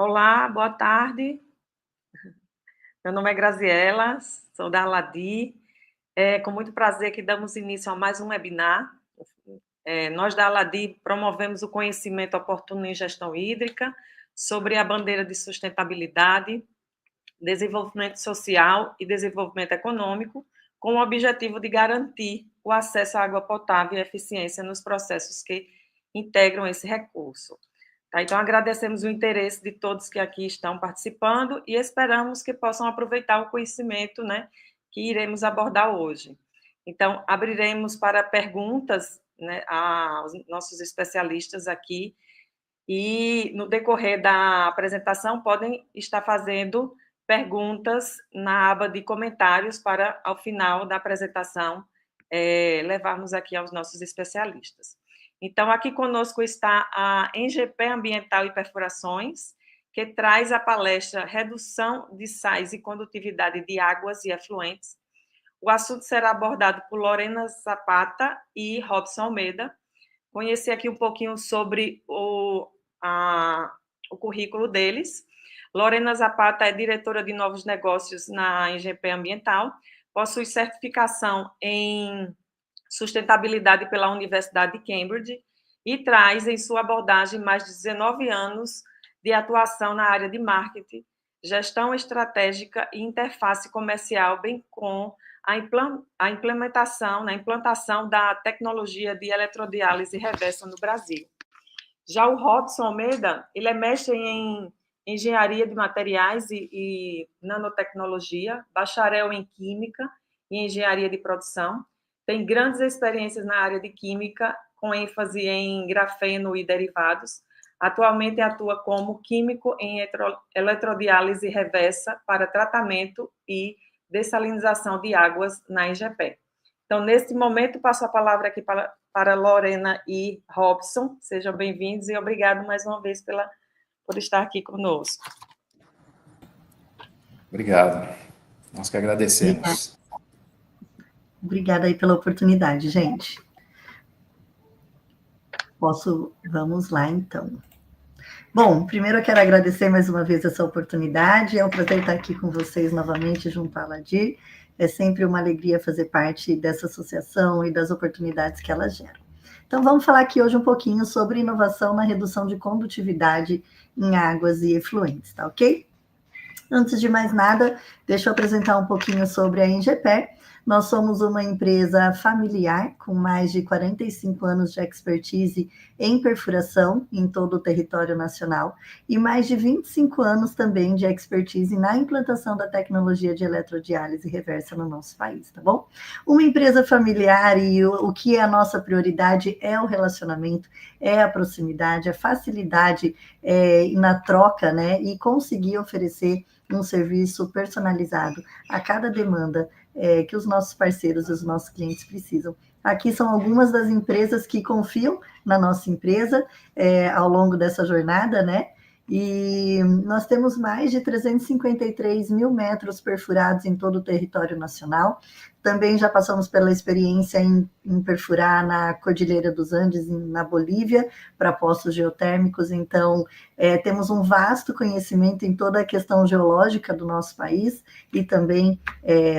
Olá, boa tarde. Meu nome é Graziela, sou da Aladi. É com muito prazer que damos início a mais um webinar. Nós da Aladi promovemos o conhecimento oportuno em gestão hídrica sobre a bandeira de sustentabilidade, desenvolvimento social e desenvolvimento econômico, com o objetivo de garantir o acesso à água potável e eficiência nos processos que integram esse recurso. Tá, então, agradecemos o interesse de todos que aqui estão participando e esperamos que possam aproveitar o conhecimento, né, que iremos abordar hoje. Então, abriremos para perguntas, né, aos nossos especialistas aqui e, no decorrer da apresentação, podem estar fazendo perguntas na aba de comentários para, ao final da apresentação, levarmos aqui aos nossos especialistas. Então, aqui conosco está a NGP Ambiental e Perfurações, que traz a palestra Redução de Sais e Condutividade de Águas e Efluentes. O assunto será abordado por Lorena Zapata e Robson Almeida. Conhecer aqui um pouquinho sobre o currículo deles. Lorena Zapata é diretora de novos negócios na NGP Ambiental, possui certificação em sustentabilidade pela Universidade de Cambridge e traz em sua abordagem mais de 19 anos de atuação na área de marketing, gestão estratégica e interface comercial, bem como a implantação da tecnologia de eletrodiálise reversa no Brasil. Já o Robson Almeida, ele é mestre em engenharia de materiais e nanotecnologia, bacharel em química e engenharia de produção, tem grandes experiências na área de química, com ênfase em grafeno e derivados. Atualmente atua como químico em eletrodiálise reversa para tratamento e dessalinização de águas na IGP. Então, neste momento, passo a palavra aqui para Lorena e Robson. Sejam bem-vindos e obrigado mais uma vez por estar aqui conosco. Obrigado. Nós que agradecemos. Obrigada aí pela oportunidade, gente. Vamos lá, então. Bom, primeiro eu quero agradecer mais uma vez essa oportunidade. É um prazer estar aqui com vocês novamente junto à Aladi. É sempre uma alegria fazer parte dessa associação e das oportunidades que ela gera. Então, vamos falar aqui hoje um pouquinho sobre inovação na redução de condutividade em águas e efluentes, tá ok? Antes de mais nada, deixa eu apresentar um pouquinho sobre a NGP. Nós somos uma empresa familiar com mais de 45 anos de expertise em perfuração em todo o território nacional e mais de 25 anos também de expertise na implantação da tecnologia de eletrodiálise reversa no nosso país, tá bom? Uma empresa familiar e o que é a nossa prioridade é o relacionamento, é a proximidade, a facilidade na troca, né? E conseguir oferecer um serviço personalizado a cada demanda que os nossos parceiros e os nossos clientes precisam. Aqui são algumas das empresas que confiam na nossa empresa ao longo dessa jornada, né? E nós temos mais de 353 mil metros perfurados em todo o território nacional. Também já passamos pela experiência em perfurar na Cordilheira dos Andes, na Bolívia, para poços geotérmicos. Então, temos um vasto conhecimento em toda a questão geológica do nosso país e também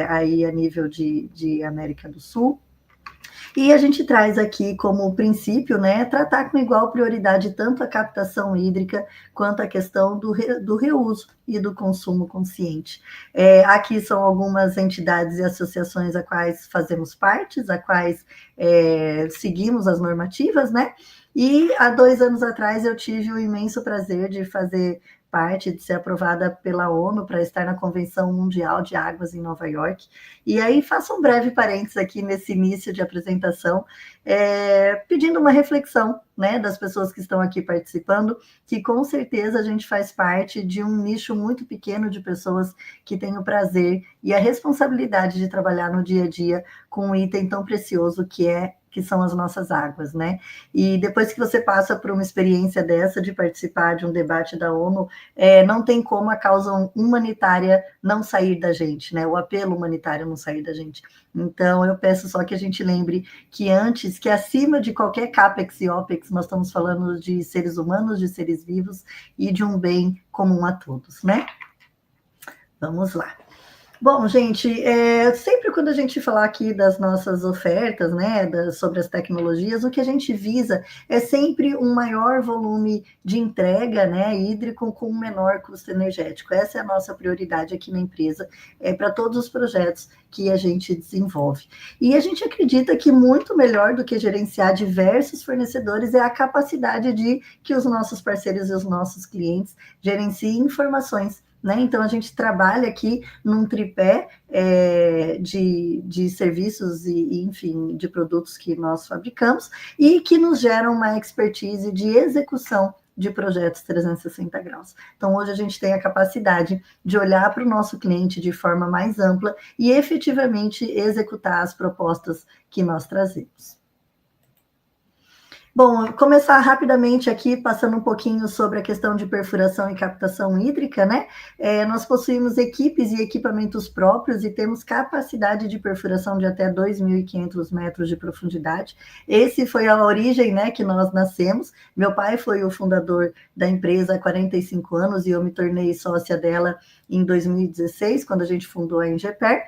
aí a nível de América do Sul. E a gente traz aqui como princípio, né, tratar com igual prioridade tanto a captação hídrica quanto a questão do reuso e do consumo consciente. Aqui são algumas entidades e associações a quais fazemos parte, a quais seguimos as normativas, né? E há 2 anos atrás eu tive o imenso prazer de fazer parte, de ser aprovada pela ONU para estar na Convenção Mundial de Águas em Nova York. E aí faço um breve parênteses aqui nesse início de apresentação, pedindo uma reflexão, né, das pessoas que estão aqui participando, que com certeza a gente faz parte de um nicho muito pequeno de pessoas que têm o prazer e a responsabilidade de trabalhar no dia a dia com um item tão precioso que são as nossas águas, né? E depois que você passa por uma experiência dessa, de participar de um debate da ONU, não tem como a causa humanitária não sair da gente, né? O apelo humanitário não sair da gente. Então, eu peço só que a gente lembre que acima de qualquer CAPEX e OPEX clientes, nós estamos falando de seres humanos, de seres vivos e de um bem comum a todos, né? Vamos lá. Bom, gente, sempre quando a gente falar aqui das nossas ofertas, né, sobre as tecnologias, o que a gente visa é sempre um maior volume de entrega, né, hídrico com um menor custo energético. Essa é a nossa prioridade aqui na empresa, para todos os projetos que a gente desenvolve. E a gente acredita que muito melhor do que gerenciar diversos fornecedores é a capacidade de que os nossos parceiros e os nossos clientes gerenciem informações, né? Então, a gente trabalha aqui num tripé de serviços e, enfim, de produtos que nós fabricamos e que nos geram uma expertise de execução de projetos 360 graus. Então, hoje a gente tem a capacidade de olhar para o nosso cliente de forma mais ampla e efetivamente executar as propostas que nós trazemos. Bom, começar rapidamente aqui, passando um pouquinho sobre a questão de perfuração e captação hídrica, né? Nós possuímos equipes e equipamentos próprios e temos capacidade de perfuração de até 2.500 metros de profundidade. Esse foi a origem, né, que nós nascemos. Meu pai foi o fundador da empresa há 45 anos e eu me tornei sócia dela em 2016, quando a gente fundou a Engeper.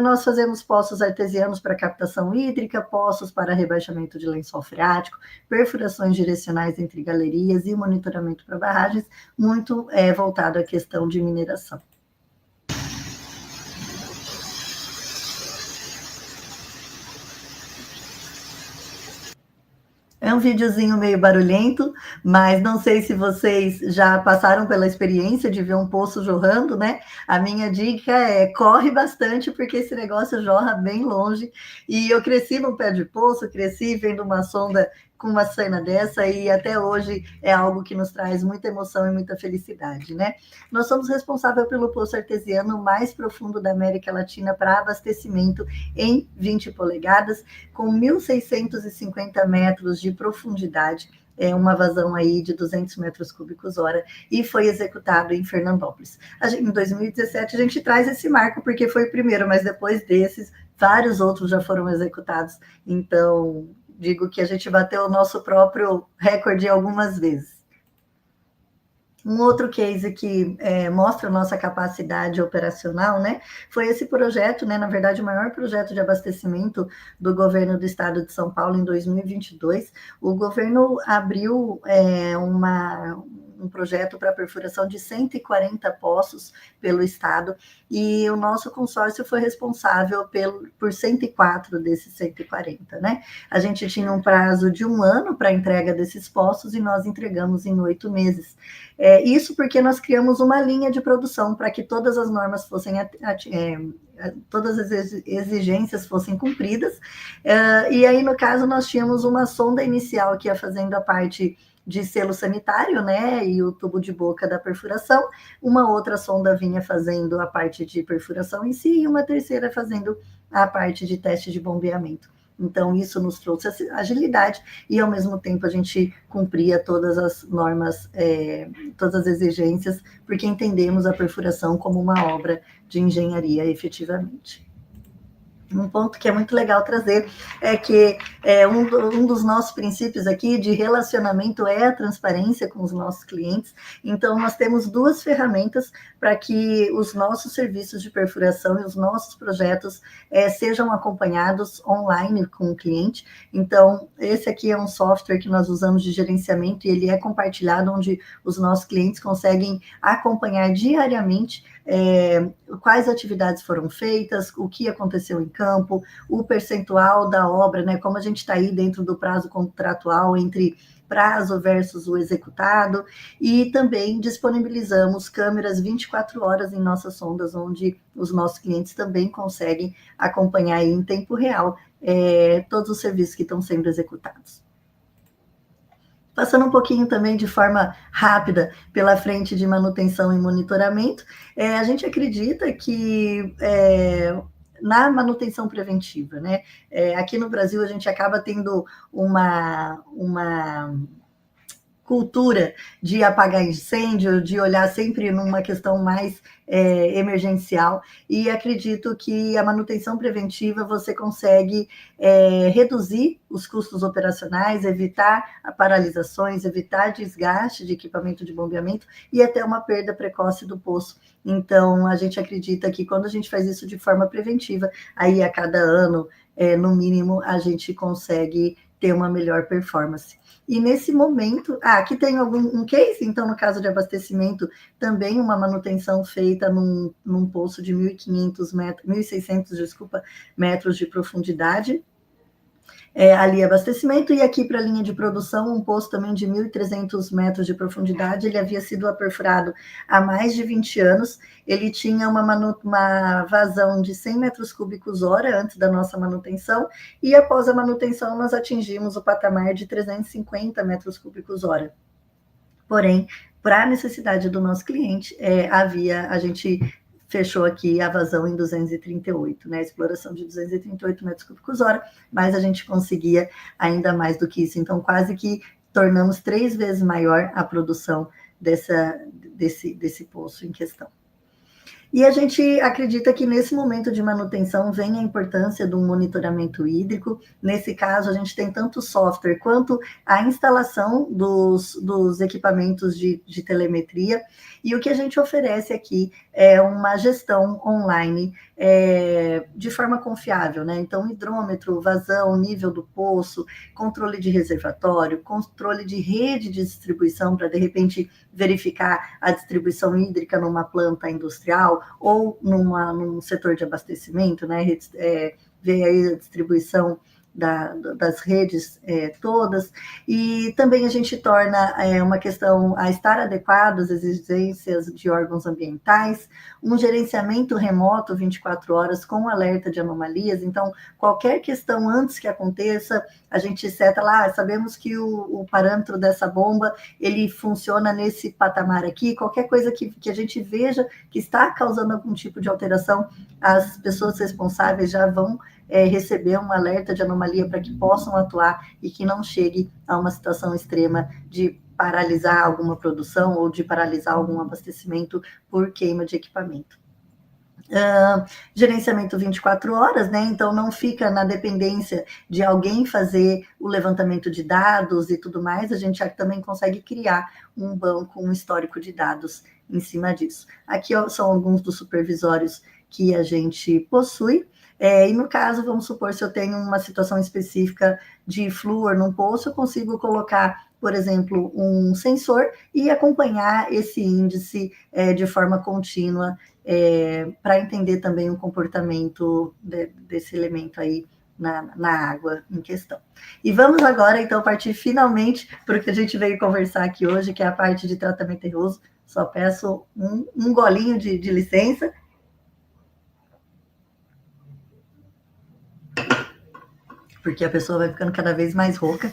Nós fazemos poços artesianos para captação hídrica, poços para rebaixamento de lençol freático, perfurações direcionais entre galerias e monitoramento para barragens, muito voltado à questão de mineração. É um videozinho meio barulhento, mas não sei se vocês já passaram pela experiência de ver um poço jorrando, né? A minha dica é corre bastante, porque esse negócio jorra bem longe. E eu cresci num pé de poço, cresci vendo uma sonda com uma cena dessa, e até hoje é algo que nos traz muita emoção e muita felicidade, né? Nós somos responsáveis pelo poço artesiano mais profundo da América Latina para abastecimento em 20 polegadas, com 1.650 metros de profundidade, uma vazão aí de 200 metros cúbicos hora, e foi executado em Fernandópolis. Em 2017 a gente traz esse marco porque foi o primeiro, mas depois desses, vários outros já foram executados, então digo que a gente bateu o nosso próprio recorde algumas vezes. Um outro case que mostra a nossa capacidade operacional, né, foi esse projeto, né, na verdade, o maior projeto de abastecimento do governo do estado de São Paulo em 2022. O governo abriu um projeto para perfuração de 140 poços pelo estado, e o nosso consórcio foi responsável por 104 desses 140, né? A gente tinha um prazo de 1 ano para a entrega desses poços e nós entregamos em 8 meses. Isso porque nós criamos uma linha de produção para que todas as normas fossem todas as exigências fossem cumpridas, e aí, no caso, nós tínhamos uma sonda inicial que ia fazendo a parte de selo sanitário, né, e o tubo de boca da perfuração, uma outra sonda vinha fazendo a parte de perfuração em si, e uma terceira fazendo a parte de teste de bombeamento. Então, isso nos trouxe agilidade e, ao mesmo tempo, a gente cumpria todas as normas, todas as exigências, porque entendemos a perfuração como uma obra de engenharia, efetivamente. Um ponto que é muito legal trazer é que um dos nossos princípios aqui de relacionamento é a transparência com os nossos clientes. Então, nós temos 2 ferramentas para que os nossos serviços de perfuração e os nossos projetos sejam acompanhados online com o cliente. Então, esse aqui é um software que nós usamos de gerenciamento e ele é compartilhado, onde os nossos clientes conseguem acompanhar diariamente quais atividades foram feitas, o que aconteceu em campo, o percentual da obra, né, como a gente está aí dentro do prazo contratual entre prazo versus o executado, e também disponibilizamos câmeras 24 horas em nossas sondas, onde os nossos clientes também conseguem acompanhar aí em tempo real todos os serviços que estão sendo executados. Passando um pouquinho também de forma rápida pela frente de manutenção e monitoramento, a gente acredita que na manutenção preventiva, né? Aqui no Brasil a gente acaba tendo cultura de apagar incêndio, de olhar sempre numa questão mais emergencial, e acredito que a manutenção preventiva você consegue reduzir os custos operacionais, evitar paralisações, evitar desgaste de equipamento de bombeamento e até uma perda precoce do poço. Então, a gente acredita que quando a gente faz isso de forma preventiva, aí a cada ano, no mínimo, a gente consegue ter uma melhor performance. E nesse momento, aqui tem um case, então, no caso de abastecimento, também uma manutenção feita num poço de 1.500 metros, 1.600, desculpa, metros de profundidade, ali abastecimento, e aqui para a linha de produção, um poço também de 1.300 metros de profundidade, ele havia sido perfurado há mais de 20 anos, ele tinha uma vazão de 100 metros cúbicos hora antes da nossa manutenção, e após a manutenção nós atingimos o patamar de 350 metros cúbicos hora. Porém, para a necessidade do nosso cliente, a gente fechou aqui a vazão em 238, né? A exploração de 238 metros cúbicos hora, mas a gente conseguia ainda mais do que isso. Então, quase que tornamos 3 vezes maior a produção desse poço em questão. E a gente acredita que nesse momento de manutenção vem a importância do monitoramento hídrico. Nesse caso, a gente tem tanto software quanto a instalação dos equipamentos de telemetria. E o que a gente oferece aqui é uma gestão online de forma confiável, né? Então, hidrômetro, vazão, nível do poço, controle de reservatório, controle de rede de distribuição para, de repente, verificar a distribuição hídrica numa planta industrial ou num setor de abastecimento, né? Ver aí a distribuição das redes todas, e também a gente torna uma questão a estar adequado às exigências de órgãos ambientais, um gerenciamento remoto 24 horas com alerta de anomalias, então qualquer questão antes que aconteça, a gente seta lá, sabemos que o parâmetro dessa bomba, ele funciona nesse patamar aqui, qualquer coisa que a gente veja que está causando algum tipo de alteração, as pessoas responsáveis já vão receber um alerta de anomalia para que possam atuar e que não chegue a uma situação extrema de paralisar alguma produção ou de paralisar algum abastecimento por queima de equipamento. Gerenciamento 24 horas, né? Então não fica na dependência de alguém fazer o levantamento de dados e tudo mais, a gente já também consegue criar um banco, um histórico de dados em cima disso. Aqui são alguns dos supervisórios que a gente possui. E no caso, vamos supor, se eu tenho uma situação específica de flúor num poço, eu consigo colocar, por exemplo, um sensor e acompanhar esse índice de forma contínua para entender também o comportamento desse elemento aí na água em questão. E vamos agora, então, partir finalmente para o que a gente veio conversar aqui hoje, que é a parte de tratamento terroso. Só peço um golinho de licença. Porque a pessoa vai ficando cada vez mais rouca.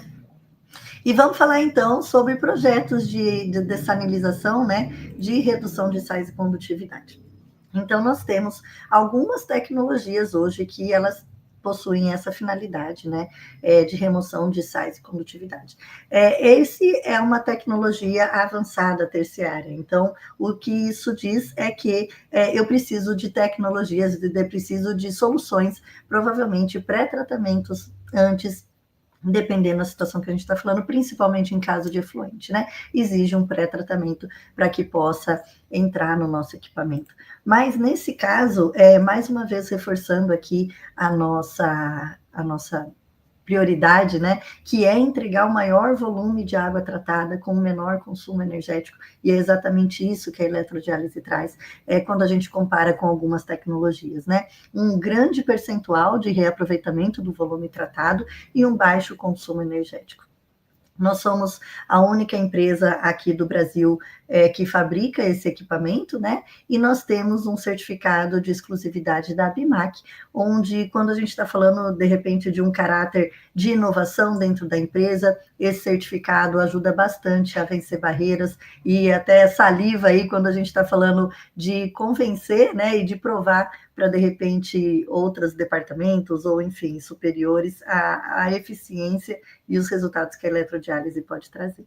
E vamos falar, então, sobre projetos de dessalinização, né, de redução de sais e condutividade. Então, nós temos algumas tecnologias hoje que elas possuem essa finalidade, né, de remoção de sais e condutividade. Esse é uma tecnologia avançada terciária. Então, o que isso diz é que eu preciso de tecnologias, eu preciso de soluções, provavelmente pré-tratamentos antes, dependendo da situação que a gente está falando, principalmente em caso de efluente, né? Exige um pré-tratamento para que possa entrar no nosso equipamento. Mas, nesse caso, mais uma vez reforçando aqui a nossa prioridade, né, que é entregar o maior volume de água tratada com o menor consumo energético, e é exatamente isso que a eletrodiálise traz, quando a gente compara com algumas tecnologias, né, um grande percentual de reaproveitamento do volume tratado e um baixo consumo energético. Nós somos a única empresa aqui do Brasil que fabrica esse equipamento, né? E nós temos um certificado de exclusividade da ABIMAQ, onde, quando a gente está falando, de repente, de um caráter de inovação dentro da empresa, esse certificado ajuda bastante a vencer barreiras e até saliva aí quando a gente está falando de convencer, né? E de provar para, de repente, outros departamentos ou, enfim, superiores a eficiência e os resultados que a eletrodiálise pode trazer.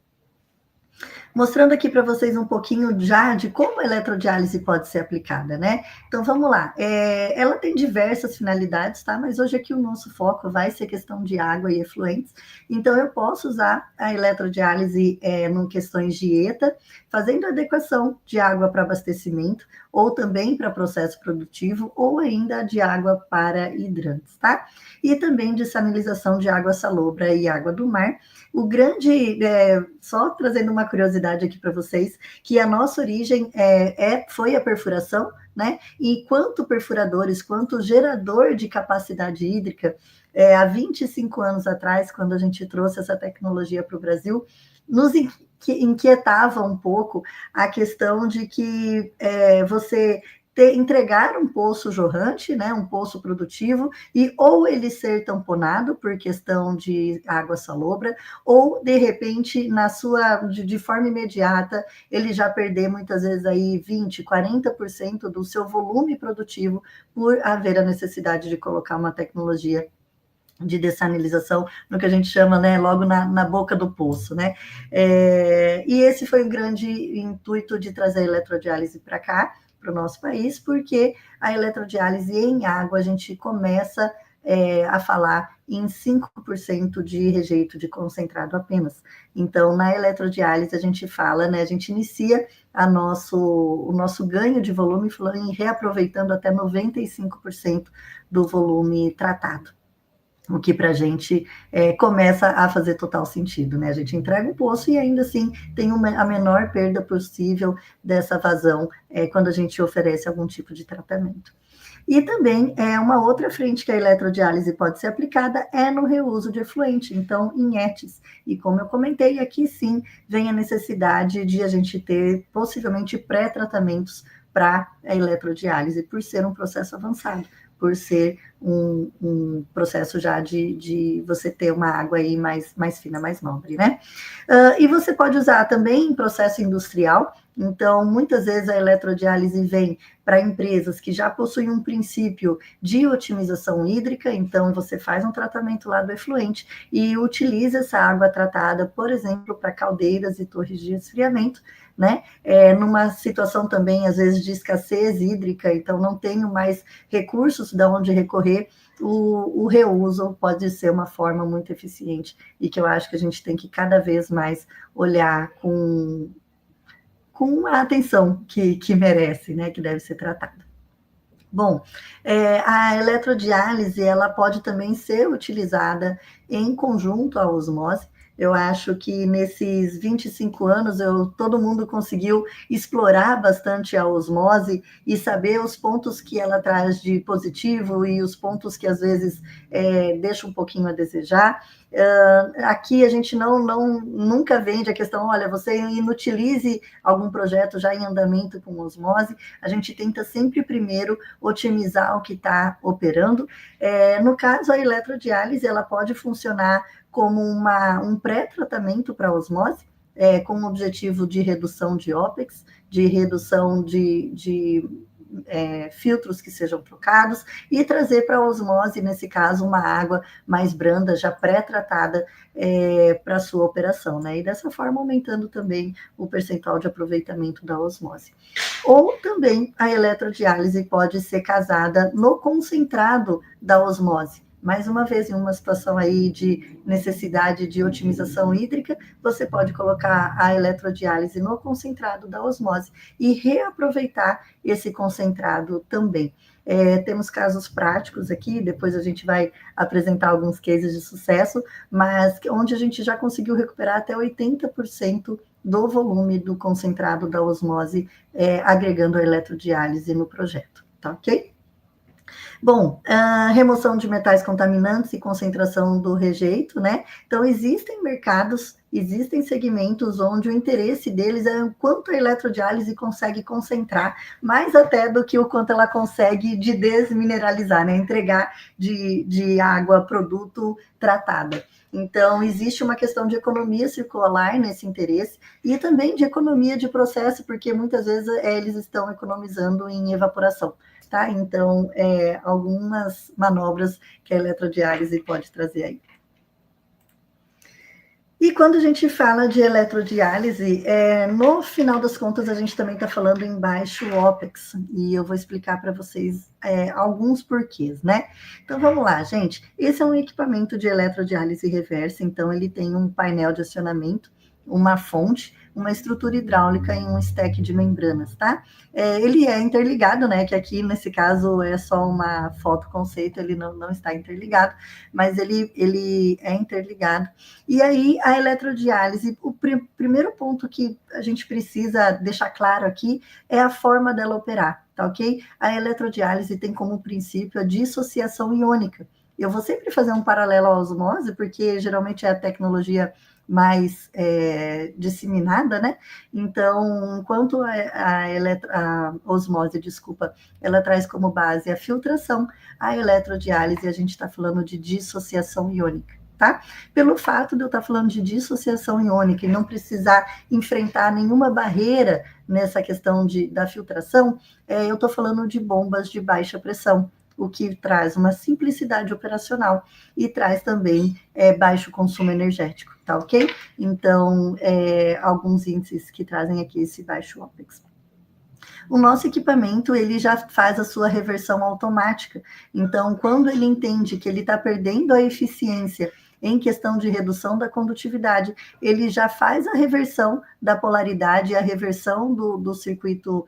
Mostrando aqui para vocês um pouquinho já de como a eletrodiálise pode ser aplicada, né? Então, vamos lá. Ela tem diversas finalidades, tá? Mas hoje aqui o nosso foco vai ser questão de água e efluentes. Então, eu posso usar a eletrodiálise em questões de ETA, fazendo adequação de água para abastecimento, ou também para processo produtivo, ou ainda de água para hidrantes, tá? E também de sanilização de água salobra e água do mar. O grande, só trazendo uma curiosidade aqui para vocês, que a nossa origem foi a perfuração, né? E quanto perfuradores, quanto gerador de capacidade hídrica, há 25 anos atrás, quando a gente trouxe essa tecnologia para o Brasil, nos inquietava um pouco a questão de que você entregar um poço jorrante, né, um poço produtivo, e ou ele ser tamponado por questão de água salobra, ou de repente, de forma imediata, ele já perder muitas vezes aí 20%, 40% do seu volume produtivo por haver a necessidade de colocar uma tecnologia de dessalinização, no que a gente chama, né, logo na boca do poço, né? E esse foi o grande intuito de trazer a eletrodiálise para cá, para o nosso país, porque a eletrodiálise em água a gente começa a falar em 5% de rejeito de concentrado apenas. Então, na eletrodiálise a gente fala, né, a gente inicia o nosso ganho de volume em reaproveitando até 95% do volume tratado. O que para a gente começa a fazer total sentido, né? A gente entrega o poço e ainda assim tem a menor perda possível dessa vazão quando a gente oferece algum tipo de tratamento. E também uma outra frente que a eletrodiálise pode ser aplicada no reuso de efluente, então em ETs. E como eu comentei, aqui sim vem a necessidade de a gente ter possivelmente pré-tratamentos para a eletrodiálise, por ser um processo avançado, por ser um processo já de você ter uma água aí mais fina, mais nobre, né? E você pode usar também em processo industrial. Então, muitas vezes a eletrodiálise vem para empresas que já possuem um princípio de otimização hídrica, então você faz um tratamento lá do efluente e utiliza essa água tratada, por exemplo, para caldeiras e torres de esfriamento, né? Numa situação também, às vezes, de escassez hídrica, então não tenho mais recursos de onde recorrer, o reuso pode ser uma forma muito eficiente e que eu acho que a gente tem que cada vez mais olhar com a atenção que merece, né, que deve ser tratada. Bom, a eletrodiálise, ela pode também ser utilizada em conjunto à osmose. Eu acho que nesses 25 anos todo mundo conseguiu explorar bastante a osmose e saber os pontos que ela traz de positivo e os pontos que às vezes deixa um pouquinho a desejar. Aqui a gente nunca vende a questão, olha, você inutilize algum projeto já em andamento com osmose. A gente tenta sempre primeiro otimizar o que está operando. No caso, a eletrodiálise, ela pode funcionar como um pré-tratamento para osmose, com o objetivo de redução de OPEX, de redução de filtros que sejam trocados e trazer para a osmose, nesse caso, uma água mais branda, já pré-tratada para a sua operação, né? E dessa forma aumentando também o percentual de aproveitamento da osmose. Ou também a eletrodiálise pode ser casada no concentrado da osmose. Mais uma vez, em uma situação aí de necessidade de otimização hídrica, você pode colocar a eletrodiálise no concentrado da osmose e reaproveitar esse concentrado também. Temos casos práticos aqui, depois a gente vai apresentar alguns cases de sucesso, mas onde a gente já conseguiu recuperar até 80% do volume do concentrado da osmose, agregando a eletrodiálise no projeto, tá ok? Bom, remoção de metais contaminantes e concentração do rejeito, né? Então, existem mercados, existem segmentos onde o interesse deles é o quanto a eletrodiálise consegue concentrar, mais até do que o quanto ela consegue de desmineralizar, né? Entregar de água, produto tratada. Então, existe uma questão de economia circular nesse interesse e também de economia de processo, porque muitas vezes eles estão economizando em evaporação. Tá? Então, algumas manobras que a eletrodiálise pode trazer aí. E quando a gente fala de eletrodiálise, no final das contas, a gente também está falando em baixo OPEX, e eu vou explicar para vocês alguns porquês, né? Então, vamos lá, gente. Esse é um equipamento de eletrodiálise reversa, então ele tem um painel de acionamento, uma fonte, uma estrutura hidráulica e um stack de membranas, tá? Ele é interligado, né? Que aqui, nesse caso, é só uma foto conceito, ele não está interligado, mas ele é interligado. E aí, a eletrodiálise, o primeiro ponto que a gente precisa deixar claro aqui é a forma dela operar, tá ok? A eletrodiálise tem como princípio a dissociação iônica. Eu vou sempre fazer um paralelo à osmose, porque geralmente é a tecnologia mais disseminada, né? Então, enquanto a osmose, ela traz como base a filtração, a eletrodiálise, a gente está falando de dissociação iônica, tá? Pelo fato de eu estar falando de dissociação iônica e não precisar enfrentar nenhuma barreira nessa questão da filtração, eu estou falando de bombas de baixa pressão, o que traz uma simplicidade operacional e traz também baixo consumo energético, tá ok? Então, alguns índices que trazem aqui esse baixo OPEX. O nosso equipamento, ele já faz a sua reversão automática. Então, quando ele entende que ele está perdendo a eficiência em questão de redução da condutividade, ele já faz a reversão da polaridade, a reversão do circuito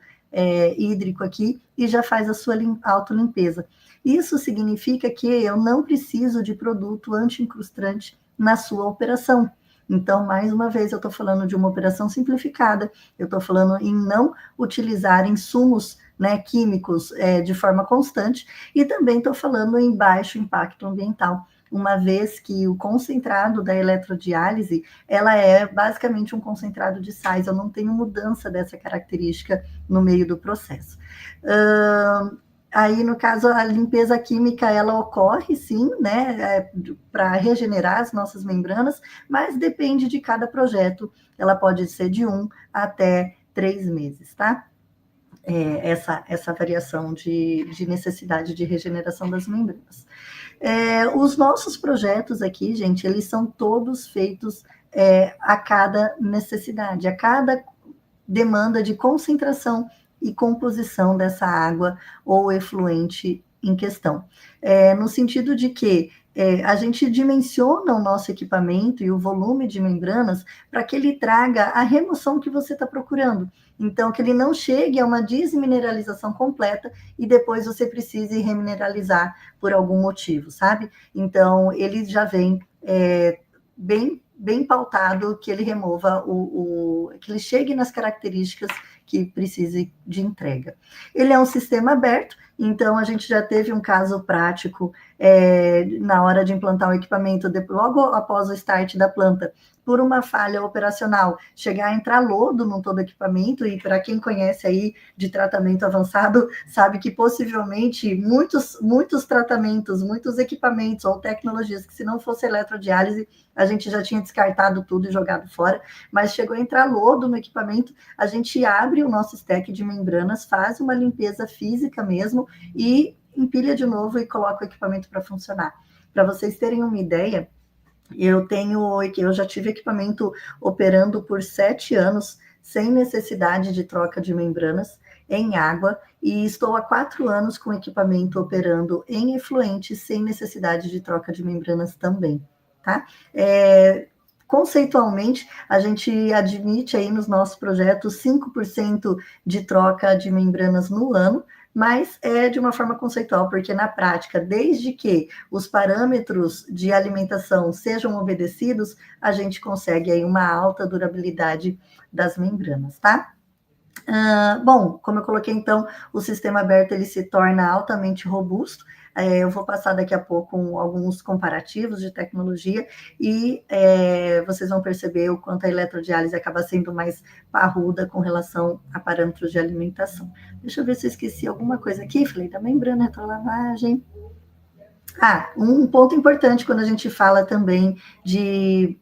hídrico aqui, e já faz a sua autolimpeza. Isso significa que eu não preciso de produto anti-incrustante na sua operação. Então, mais uma vez, eu estou falando de uma operação simplificada, eu estou falando em não utilizar insumos, né, químicos de forma constante, e também estou falando em baixo impacto ambiental, uma vez que o concentrado da eletrodiálise, ela é basicamente um concentrado de sais, eu não tenho mudança dessa característica no meio do processo. Aí, no caso, a limpeza química, ela ocorre, sim, né, para regenerar as nossas membranas, mas depende de cada projeto. Ela pode ser de 1 até 3 meses, tá? Essa variação de necessidade de regeneração das membranas. Os nossos projetos aqui, gente, eles são todos feitos a cada necessidade, a cada demanda de concentração e composição dessa água ou efluente em questão. No sentido de que a gente dimensiona o nosso equipamento e o volume de membranas para que ele traga a remoção que você está procurando. Então, que ele não chegue a uma desmineralização completa e depois você precise remineralizar por algum motivo, sabe? Então, ele já vem bem pautado, que ele remova que ele chegue nas características que precise de entrega. Ele é um sistema aberto, então a gente já teve um caso prático na hora de implantar o equipamento, logo após o start da planta, por uma falha operacional, chegar a entrar lodo no todo o equipamento, e para quem conhece aí de tratamento avançado, sabe que possivelmente muitos tratamentos, muitos equipamentos ou tecnologias que se não fosse eletrodiálise, a gente já tinha descartado tudo e jogado fora, mas chegou a entrar lodo no equipamento, a gente abre o nosso stack de membranas, faz uma limpeza física mesmo e empilha de novo e coloca o equipamento para funcionar. Para vocês terem uma ideia, eu já tive equipamento operando por 7 anos, sem necessidade de troca de membranas, em água, e estou há 4 anos com equipamento operando em efluente, sem necessidade de troca de membranas também, tá? Conceitualmente, a gente admite aí nos nossos projetos 5% de troca de membranas no ano, mas é de uma forma conceitual, porque na prática, desde que os parâmetros de alimentação sejam obedecidos, a gente consegue aí uma alta durabilidade das membranas, tá? Bom, como eu coloquei, então, o sistema aberto ele se torna altamente robusto. Eu vou passar daqui a pouco alguns comparativos de tecnologia e vocês vão perceber o quanto a eletrodiálise acaba sendo mais parruda com relação a parâmetros de alimentação. Deixa eu ver se eu esqueci alguma coisa aqui. Falei da membrana, retrolavagem. Um ponto importante quando a gente fala também de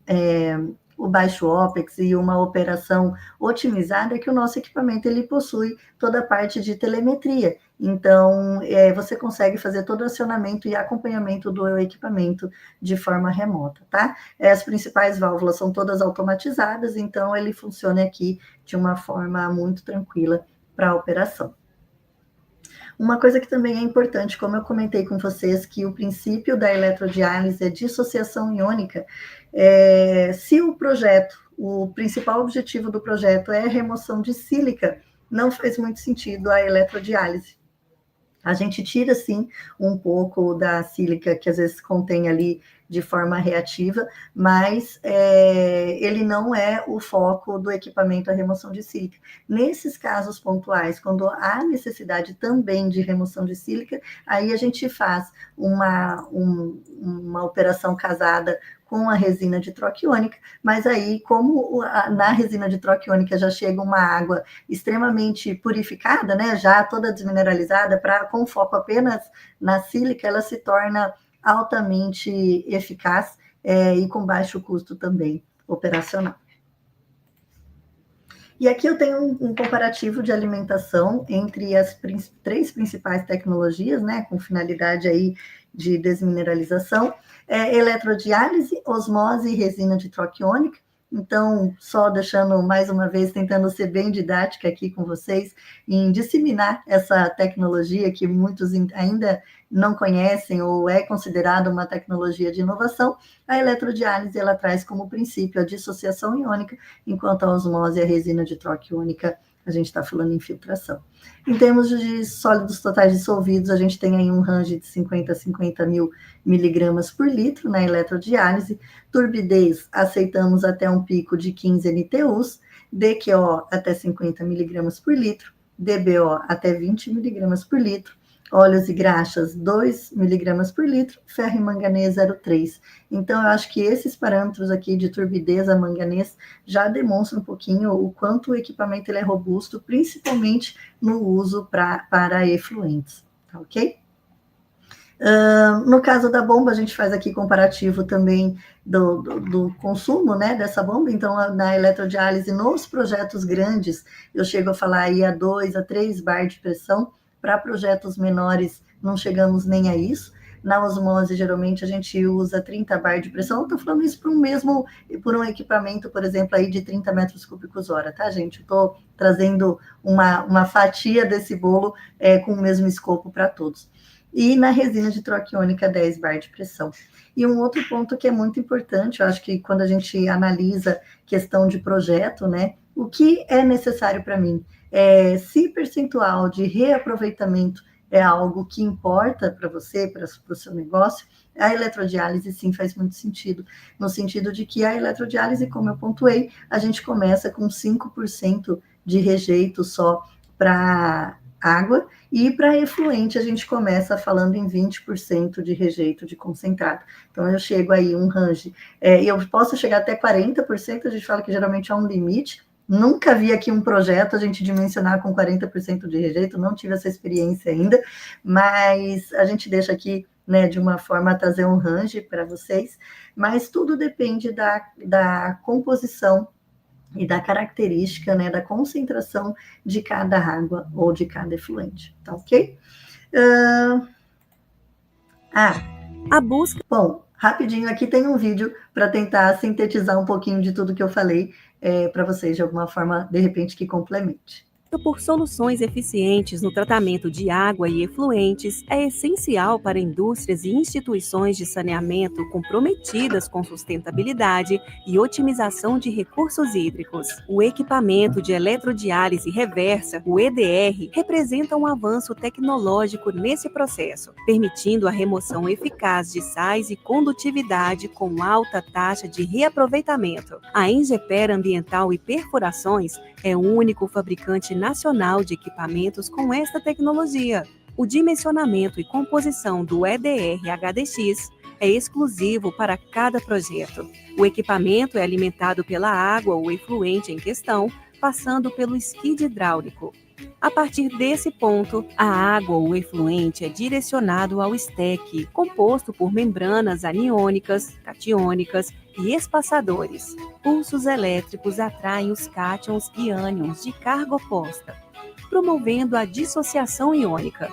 o baixo OPEX e uma operação otimizada é que o nosso equipamento ele possui toda a parte de telemetria. Então, você consegue fazer todo o acionamento e acompanhamento do equipamento de forma remota, tá? As principais válvulas são todas automatizadas, então ele funciona aqui de uma forma muito tranquila para a operação. Uma coisa que também é importante, como eu comentei com vocês, que o princípio da eletrodiálise é dissociação iônica. Se o projeto, o principal objetivo do projeto é a remoção de sílica, não faz muito sentido a eletrodiálise. A gente tira, sim, um pouco da sílica que às vezes contém ali de forma reativa, mas ele não é o foco do equipamento a remoção de sílica. Nesses casos pontuais, quando há necessidade também de remoção de sílica, aí a gente faz uma operação casada com a resina de troca iônica, mas aí, como na resina de troca iônica já chega uma água extremamente purificada, né, já toda desmineralizada, com foco apenas na sílica, ela se torna altamente eficaz e com baixo custo também operacional. E aqui eu tenho um comparativo de alimentação entre as três principais tecnologias, né, com finalidade aí de desmineralização, eletrodiálise, osmose e resina de troca iônica. Então, só deixando mais uma vez, tentando ser bem didática aqui com vocês, em disseminar essa tecnologia que muitos ainda não conhecem ou é considerada uma tecnologia de inovação. A eletrodiálise, ela traz como princípio a dissociação iônica, enquanto a osmose e a resina de troca iônica, a gente está falando em filtração. Em termos de sólidos totais dissolvidos, a gente tem aí um range de 50 a 50 mil miligramas por litro na eletrodiálise, turbidez aceitamos até um pico de 15 NTUs, DQO até 50 miligramas por litro, DBO até 20 miligramas por litro, óleos e graxas 2 miligramas por litro, ferro e manganês 0,3. Então, eu acho que esses parâmetros aqui de turbidez a manganês já demonstram um pouquinho o quanto o equipamento ele é robusto, principalmente no uso para efluentes, tá ok? No caso da bomba, a gente faz aqui comparativo também do consumo, né, dessa bomba. Então, na eletrodiálise, nos projetos grandes, eu chego a falar aí a 2 a 3 bar de pressão. Para projetos menores, não chegamos nem a isso. Na osmose, geralmente, a gente usa 30 bar de pressão. Estou falando isso por um equipamento, por exemplo, aí de 30 metros cúbicos hora, tá, gente? Estou trazendo uma fatia desse bolo com o mesmo escopo para todos. E na resina de troca iônica, 10 bar de pressão. E um outro ponto que é muito importante, eu acho que quando a gente analisa questão de projeto, né, o que é necessário para mim? Se percentual de reaproveitamento é algo que importa para você, para o seu negócio, a eletrodiálise sim faz muito sentido, no sentido de que a eletrodiálise, como eu pontuei, a gente começa com 5% de rejeito só para água, e para efluente a gente começa falando em 20% de rejeito de concentrado. Então, eu chego aí um range, eu posso chegar até 40%, a gente fala que geralmente é um limite. Nunca vi aqui um projeto a gente dimensionar com 40% de rejeito, não tive essa experiência ainda, mas a gente deixa aqui, né, de uma forma a trazer um range para vocês, mas tudo depende da composição e da característica, né, da concentração de cada água ou de cada efluente, tá ok? A busca... Bom, rapidinho, aqui tem um vídeo para tentar sintetizar um pouquinho de tudo que eu falei, para vocês, de alguma forma, de repente, que complemente. Por soluções eficientes no tratamento de água e efluentes é essencial para indústrias e instituições de saneamento comprometidas com sustentabilidade e otimização de recursos hídricos. O equipamento de eletrodiálise reversa, o EDR, representa um avanço tecnológico nesse processo, permitindo a remoção eficaz de sais e condutividade com alta taxa de reaproveitamento. A Engeper Ambiental e Perfurações é o único fabricante nacional de equipamentos com esta tecnologia. O dimensionamento e composição do EDR HDX é exclusivo para cada projeto. O equipamento é alimentado pela água ou efluente em questão, passando pelo skid hidráulico. A partir desse ponto, a água ou efluente é direcionado ao stack, composto por membranas aniônicas, catiônicas e espaçadores. Pulsos elétricos atraem os cátions e ânions de carga oposta, promovendo a dissociação iônica.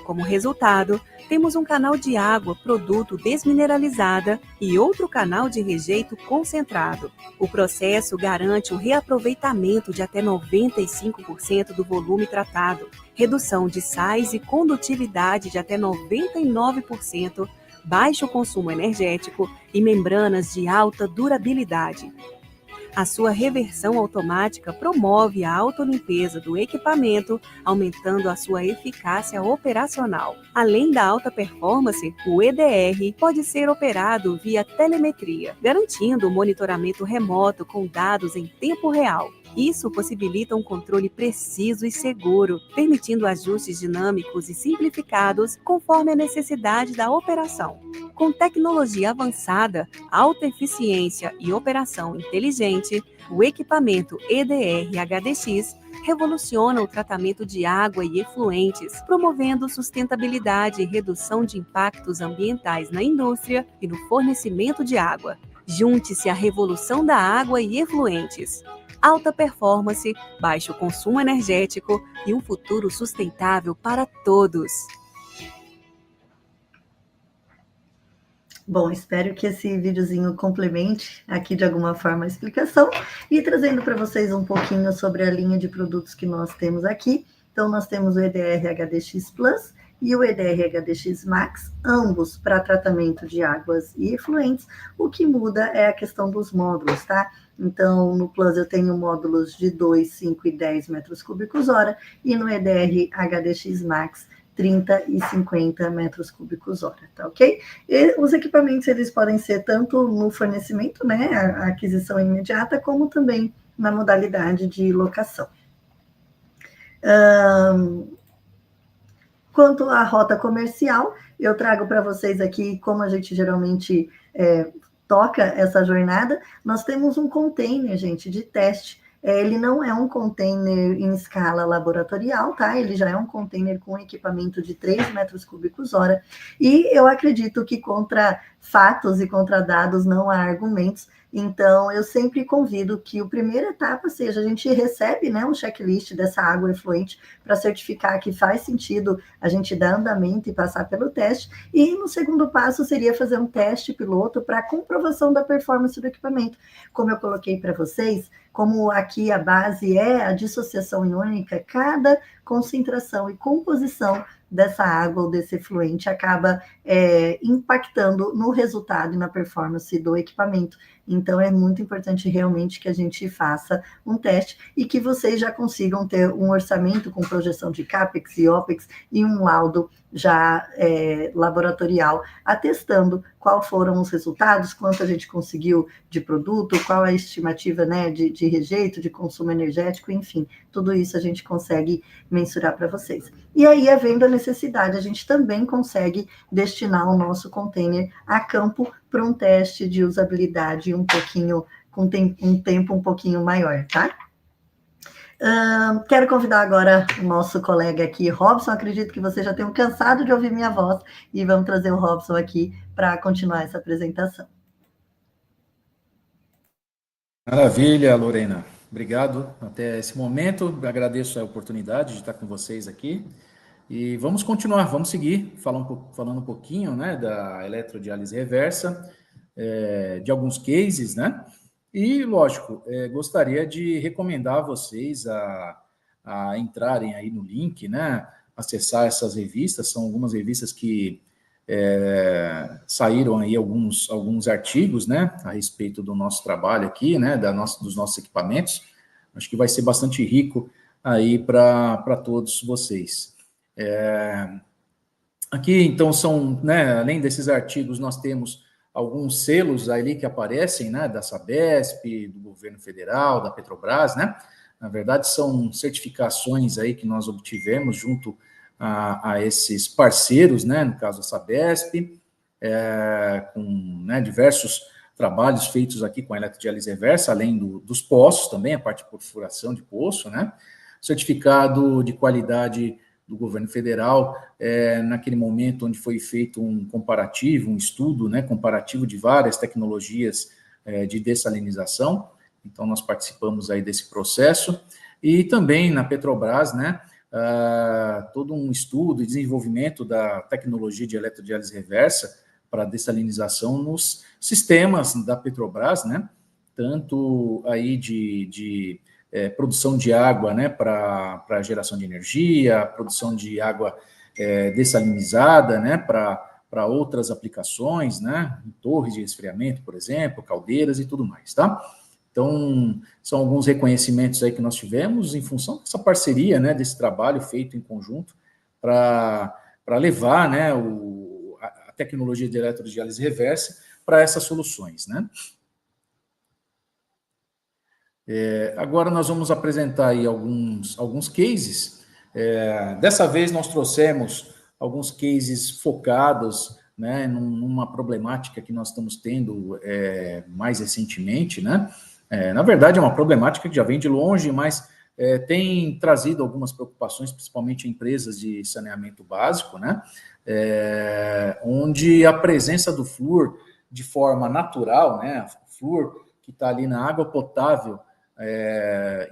Como resultado, temos um canal de água produto desmineralizada e outro canal de rejeito concentrado. O processo garante o reaproveitamento de até 95% do volume tratado, redução de sais e condutividade de até 99%, baixo consumo energético e membranas de alta durabilidade. A sua reversão automática promove a autolimpeza do equipamento, aumentando a sua eficácia operacional. Além da alta performance, o EDR pode ser operado via telemetria, garantindo o monitoramento remoto com dados em tempo real. Isso possibilita um controle preciso e seguro, permitindo ajustes dinâmicos e simplificados conforme a necessidade da operação. Com tecnologia avançada, alta eficiência e operação inteligente, o equipamento EDR HDX revoluciona o tratamento de água e efluentes, promovendo sustentabilidade e redução de impactos ambientais na indústria e no fornecimento de água. Junte-se à revolução da água e efluentes. Alta performance, baixo consumo energético e um futuro sustentável para todos. Bom, espero que esse videozinho complemente aqui de alguma forma a explicação e trazendo para vocês um pouquinho sobre a linha de produtos que nós temos aqui. Então, nós temos o EDR HDX Plus e o EDR HDX Max, ambos para tratamento de águas e efluentes. O que muda é a questão dos módulos, tá? Então, no Plus eu tenho módulos de 2, 5 e 10 metros cúbicos hora e no EDR HDX Max 30 e 50 metros cúbicos hora, tá ok? E os equipamentos, eles podem ser tanto no fornecimento, né, a aquisição imediata, como também na modalidade de locação. Quanto à rota comercial, eu trago para vocês aqui como a gente geralmente toca essa jornada. Nós temos um container, gente, de teste. Ele não é um container em escala laboratorial, tá? Ele já é um container com equipamento de 3 metros cúbicos hora. E eu acredito que contra fatos e contra dados não há argumentos. Então, eu sempre convido que a primeira etapa seja, a gente recebe, né, um checklist dessa água efluente para certificar que faz sentido a gente dar andamento e passar pelo teste. E no segundo passo seria fazer um teste piloto para comprovação da performance do equipamento. Como eu coloquei para vocês, como aqui a base é a dissociação iônica, cada concentração e composição dessa água ou desse efluente acaba impactando no resultado e na performance do equipamento. Então, é muito importante realmente que a gente faça um teste e que vocês já consigam ter um orçamento com projeção de CAPEX e OPEX e um laudo já laboratorial, atestando qual foram os resultados, quanto a gente conseguiu de produto, qual a estimativa, né, de rejeito, de consumo energético, enfim, tudo isso a gente consegue mensurar para vocês. E aí, havendo a necessidade, a gente também consegue destinar o nosso container a campo para um teste de usabilidade um pouquinho, com um tempo um pouquinho maior, tá? Quero convidar agora o nosso colega aqui, Robson. Acredito que vocês já tenham cansado de ouvir minha voz e vamos trazer o Robson aqui para continuar essa apresentação. Maravilha, Lorena. Obrigado até esse momento. Agradeço a oportunidade de estar com vocês aqui. E vamos continuar, vamos seguir falando um pouquinho, né, da eletrodiálise reversa, de alguns cases, né? E, lógico, gostaria de recomendar a vocês a entrarem aí no link, né? Acessar essas revistas, são algumas revistas que saíram aí alguns artigos, né? A respeito do nosso trabalho aqui, né? Dos nossos equipamentos. Acho que vai ser bastante rico aí para todos vocês. Aqui, então, são, né? Além desses artigos, nós temos alguns selos ali que aparecem, né, da Sabesp, do governo federal, da Petrobras, né? Na verdade, são certificações aí que nós obtivemos junto a esses parceiros, né, no caso a Sabesp, com, né, diversos trabalhos feitos aqui com a eletrodiálise reversa, além dos poços também, a parte de perfuração de poço, né? certificado de qualidade do governo federal, naquele momento onde foi feito um comparativo, um estudo, né, comparativo de várias tecnologias de dessalinização. Então, nós participamos aí desse processo. E também na Petrobras, né, todo um estudo e desenvolvimento da tecnologia de eletrodiálise reversa para dessalinização nos sistemas da Petrobras, né, tanto aí de produção de água, né, para geração de energia, produção de água dessalinizada, né, para outras aplicações, né, em torres de resfriamento, por exemplo, caldeiras e tudo mais, tá? Então, são alguns reconhecimentos aí que nós tivemos em função dessa parceria, né, desse trabalho feito em conjunto para levar, né, a tecnologia de eletrodiálise reversa para essas soluções, né. Agora nós vamos apresentar aí alguns cases. Dessa vez nós trouxemos alguns cases focados, né, numa problemática que nós estamos tendo mais recentemente, né. Na verdade, é uma problemática que já vem de longe, mas tem trazido algumas preocupações, principalmente em empresas de saneamento básico, né, onde a presença do flúor de forma natural, né, o flúor que está ali na água potável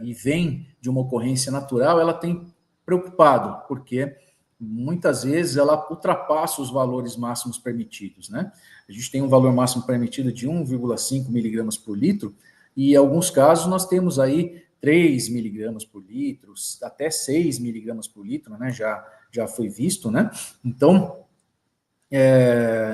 e vem de uma ocorrência natural, ela tem preocupado, porque muitas vezes ela ultrapassa os valores máximos permitidos, né? A gente tem um valor máximo permitido de 1,5 miligramas por litro, e em alguns casos nós temos aí 3 miligramas por litro, até 6 miligramas por litro, né? Já foi visto, né? Então,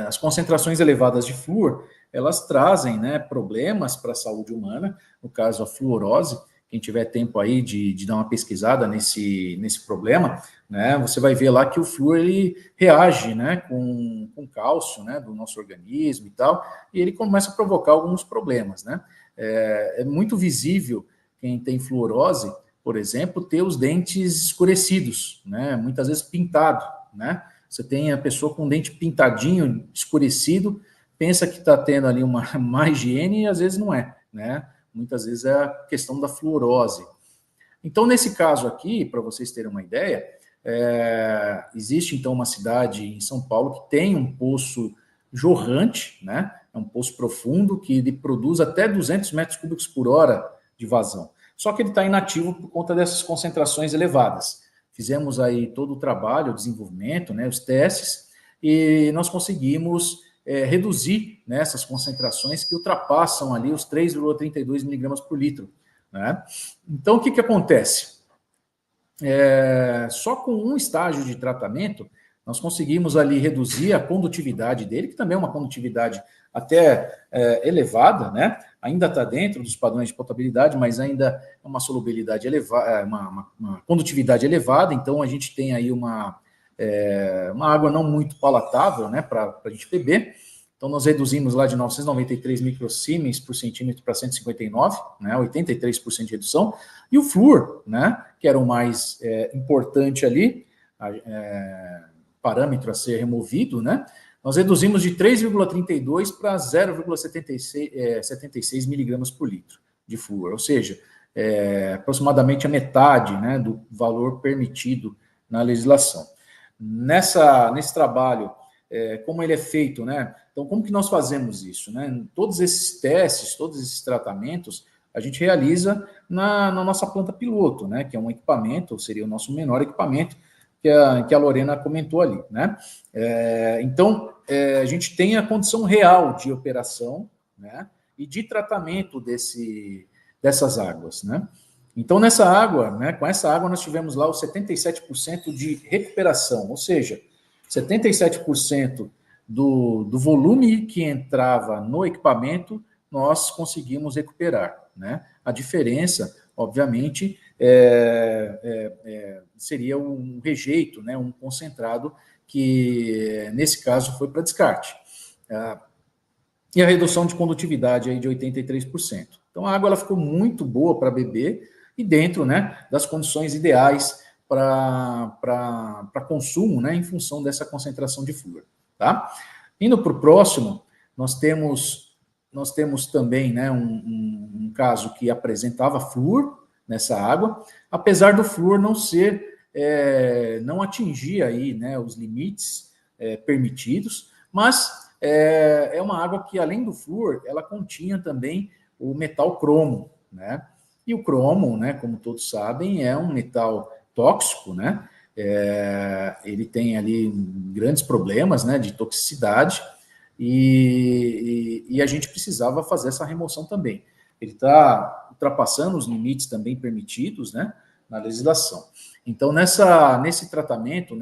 as concentrações elevadas de flúor, elas trazem, né, problemas para a saúde humana, no caso a fluorose. Quem tiver tempo aí de dar uma pesquisada nesse problema, né, você vai ver lá que o flúor ele reage, né, com cálcio, né, do nosso organismo e tal, e ele começa a provocar alguns problemas, né. É muito visível quem tem fluorose, por exemplo, ter os dentes escurecidos, né, muitas vezes pintado, né. Você tem a pessoa com o dente pintadinho, escurecido, pensa que está tendo ali uma má higiene e às vezes não é, né? Muitas vezes é a questão da fluorose. Então, nesse caso aqui, para vocês terem uma ideia, existe então uma cidade em São Paulo que tem um poço jorrante, né? É um poço profundo que ele produz até 200 metros cúbicos por hora de vazão. Só que ele está inativo por conta dessas concentrações elevadas. Fizemos aí todo o trabalho, o desenvolvimento, né, os testes, e nós conseguimos reduzir, né, essas concentrações que ultrapassam ali os 3,32 miligramas por litro, né? Então, o que acontece? Só com um estágio de tratamento, nós conseguimos ali reduzir a condutividade dele, que também é uma condutividade até elevada, né? Ainda está dentro dos padrões de potabilidade, mas ainda é uma solubilidade elevada, uma condutividade elevada, então a gente tem aí uma água não muito palatável, né, para a gente beber. Então, nós reduzimos lá de 993 microsiemens por centímetro para 159, né, 83% de redução. E o flúor, né, que era o mais importante ali, parâmetro a ser removido, né, nós reduzimos de 3,32 para 0,76 miligramas por litro de flúor, ou seja, aproximadamente a metade, né, do valor permitido na legislação. Nesse trabalho, como ele é feito, né? Então, como que nós fazemos isso, né? Todos esses testes, todos esses tratamentos, a gente realiza na nossa planta piloto, né? Que é um equipamento, seria o nosso menor equipamento, que a Lorena comentou ali, né? Então, a gente tem a condição real de operação, né? E de tratamento dessas águas, né? Então, nessa água, né, com essa água, nós tivemos lá os 77% de recuperação, ou seja, 77% do volume que entrava no equipamento, nós conseguimos recuperar, né? A diferença, obviamente, seria um rejeito, né, um concentrado, que nesse caso foi para descarte. E a redução de condutividade aí de 83%. Então, a água ela ficou muito boa para beber, e dentro, né, das condições ideais para consumo, né, em função dessa concentração de flúor, tá? Indo para o próximo, nós temos também, né, um caso que apresentava flúor, nessa água, apesar do flúor não atingir aí, né, os limites permitidos, mas é uma água que, além do flúor, ela continha também o metal cromo, né? E o cromo, né, como todos sabem, é um metal tóxico, né? Ele tem ali grandes problemas, né, de toxicidade, e a gente precisava fazer essa remoção também. Ele está ultrapassando os limites também permitidos, né, na legislação. Então, nesse tratamento,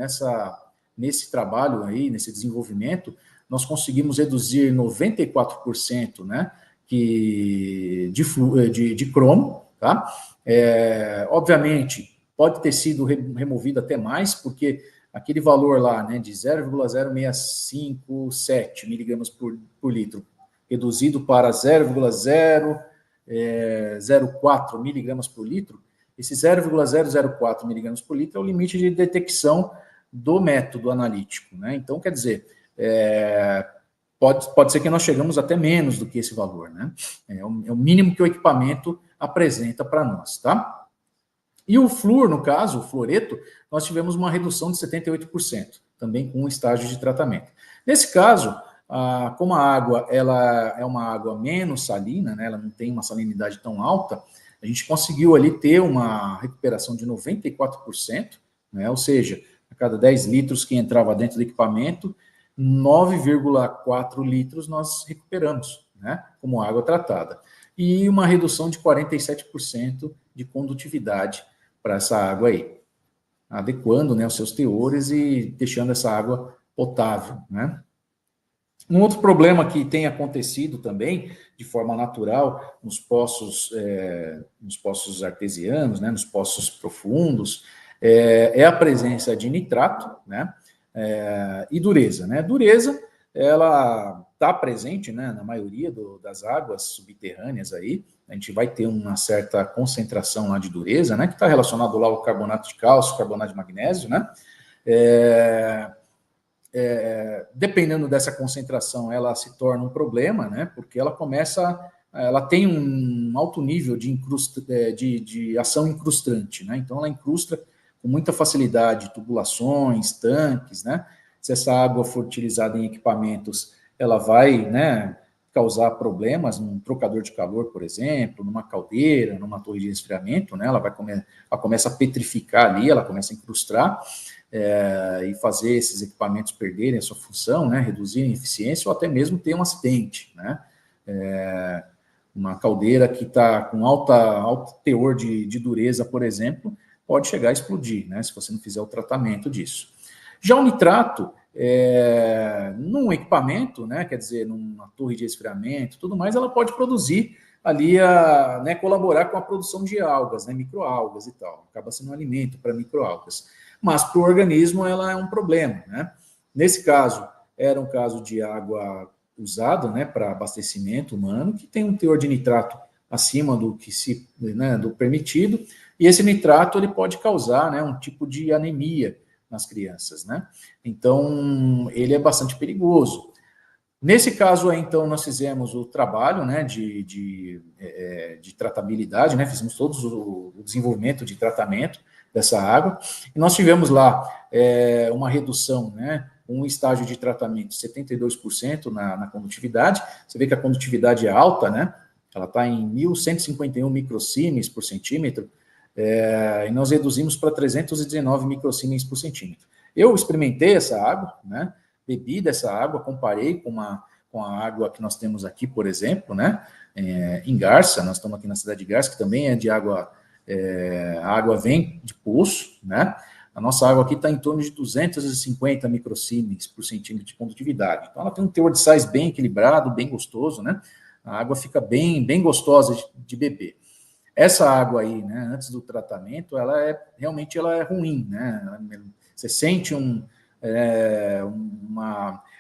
nesse trabalho aí, nesse desenvolvimento, nós conseguimos reduzir 94%, né, de cromo, tá? Obviamente, pode ter sido removido até mais, porque aquele valor lá, né, de 0,0657 miligramas por litro, reduzido para 0,004 miligramas por litro, esse 0,004 miligramas por litro é o limite de detecção do método analítico, né? Então, quer dizer, pode ser que nós chegamos até menos do que esse valor, né? É o mínimo que o equipamento apresenta para nós, tá? E o flúor, no caso, o fluoreto, nós tivemos uma redução de 78%, também com um estágio de tratamento. Nesse caso, como a água ela é uma água menos salina, né, ela não tem uma salinidade tão alta, a gente conseguiu ali ter uma recuperação de 94%, né, ou seja, a cada 10 litros que entrava dentro do equipamento, 9,4 litros nós recuperamos, né, como água tratada. E uma redução de 47% de condutividade para essa água aí, adequando, né, os seus teores e deixando essa água potável, né. Um outro problema que tem acontecido também, de forma natural, nos poços artesianos, né, nos poços profundos, é a presença de nitrato, né, e dureza, né. Dureza, ela está presente, né, na maioria das águas subterrâneas aí. A gente vai ter uma certa concentração lá de dureza, né, que está relacionado lá ao carbonato de cálcio, carbonato de magnésio, né. Dependendo dessa concentração, ela se torna um problema, né, porque ela tem um alto nível de ação incrustante, né, então ela incrusta com muita facilidade tubulações, tanques, né. Se essa água for utilizada em equipamentos, ela vai, né, causar problemas num trocador de calor, por exemplo, numa caldeira, numa torre de resfriamento, né, ela começa a petrificar ali, ela começa a incrustar, e fazer esses equipamentos perderem a sua função, né, reduzirem a eficiência, ou até mesmo ter um acidente, né. Uma caldeira que está com alto teor de dureza, por exemplo, pode chegar a explodir, né, se você não fizer o tratamento disso. Já o nitrato, num equipamento, né, quer dizer, numa torre de resfriamento, tudo mais, ela pode produzir ali, né, colaborar com a produção de algas, né, microalgas e tal, acaba sendo um alimento para microalgas. Mas para o organismo ela é um problema, né? Nesse caso, era um caso de água usada, né, para abastecimento humano, que tem um teor de nitrato acima do do permitido, e esse nitrato ele pode causar, né, um tipo de anemia nas crianças, né? Então, ele é bastante perigoso. Nesse caso aí, então, nós fizemos o trabalho, né, de tratabilidade, né, fizemos todo o desenvolvimento de tratamento dessa água, e nós tivemos lá uma redução, né, um estágio de tratamento 72% na condutividade. Você vê que a condutividade é alta, né, ela está em 1.151 microsiemens por centímetro, e nós reduzimos para 319 microsiemens por centímetro. Eu experimentei essa água, né, bebi dessa água, comparei com a água que nós temos aqui, por exemplo, né, em Garça. Nós estamos aqui na cidade de Garça, que também é de água, a água vem de poço, né, a nossa água aqui está em torno de 250 microsiemens por centímetro de condutividade. Então, ela tem um teor de sais bem equilibrado, bem gostoso, né, a água fica bem gostosa de beber. Essa água aí, né, antes do tratamento, realmente ela é ruim, né, você sente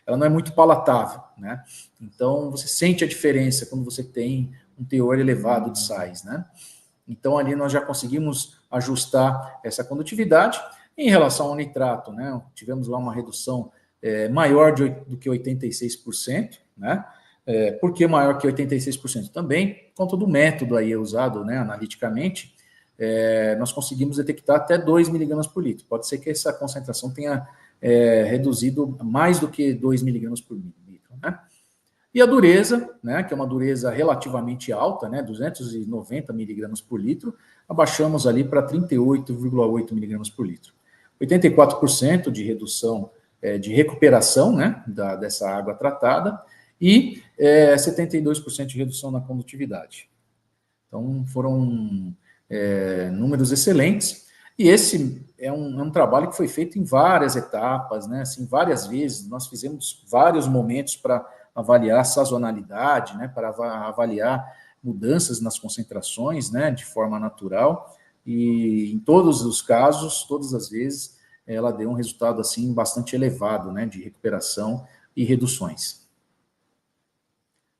ela não é muito palatável, né? Então, você sente a diferença quando você tem um teor elevado de sais, né? Então, ali nós já conseguimos ajustar essa condutividade. Em relação ao nitrato, né? Tivemos lá uma redução maior do que 86%, né? Por que maior que 86%? Também por conta do método aí usado, né, analiticamente, nós conseguimos detectar até 2 miligramas por litro. Pode ser que essa concentração tenha reduzido mais do que 2 miligramas por litro, né? E a dureza, né, que é uma dureza relativamente alta, né, 290 miligramas por litro, abaixamos ali para 38,8 miligramas por litro. 84% de redução, de recuperação, né, dessa água tratada, e 72% de redução na condutividade. Então, foram números excelentes, e esse é um trabalho que foi feito em várias etapas, né, assim, várias vezes, nós fizemos vários momentos para avaliar a sazonalidade, né, para avaliar mudanças nas concentrações, né, de forma natural, e em todos os casos, todas as vezes, ela deu um resultado, assim, bastante elevado, né, de recuperação e reduções.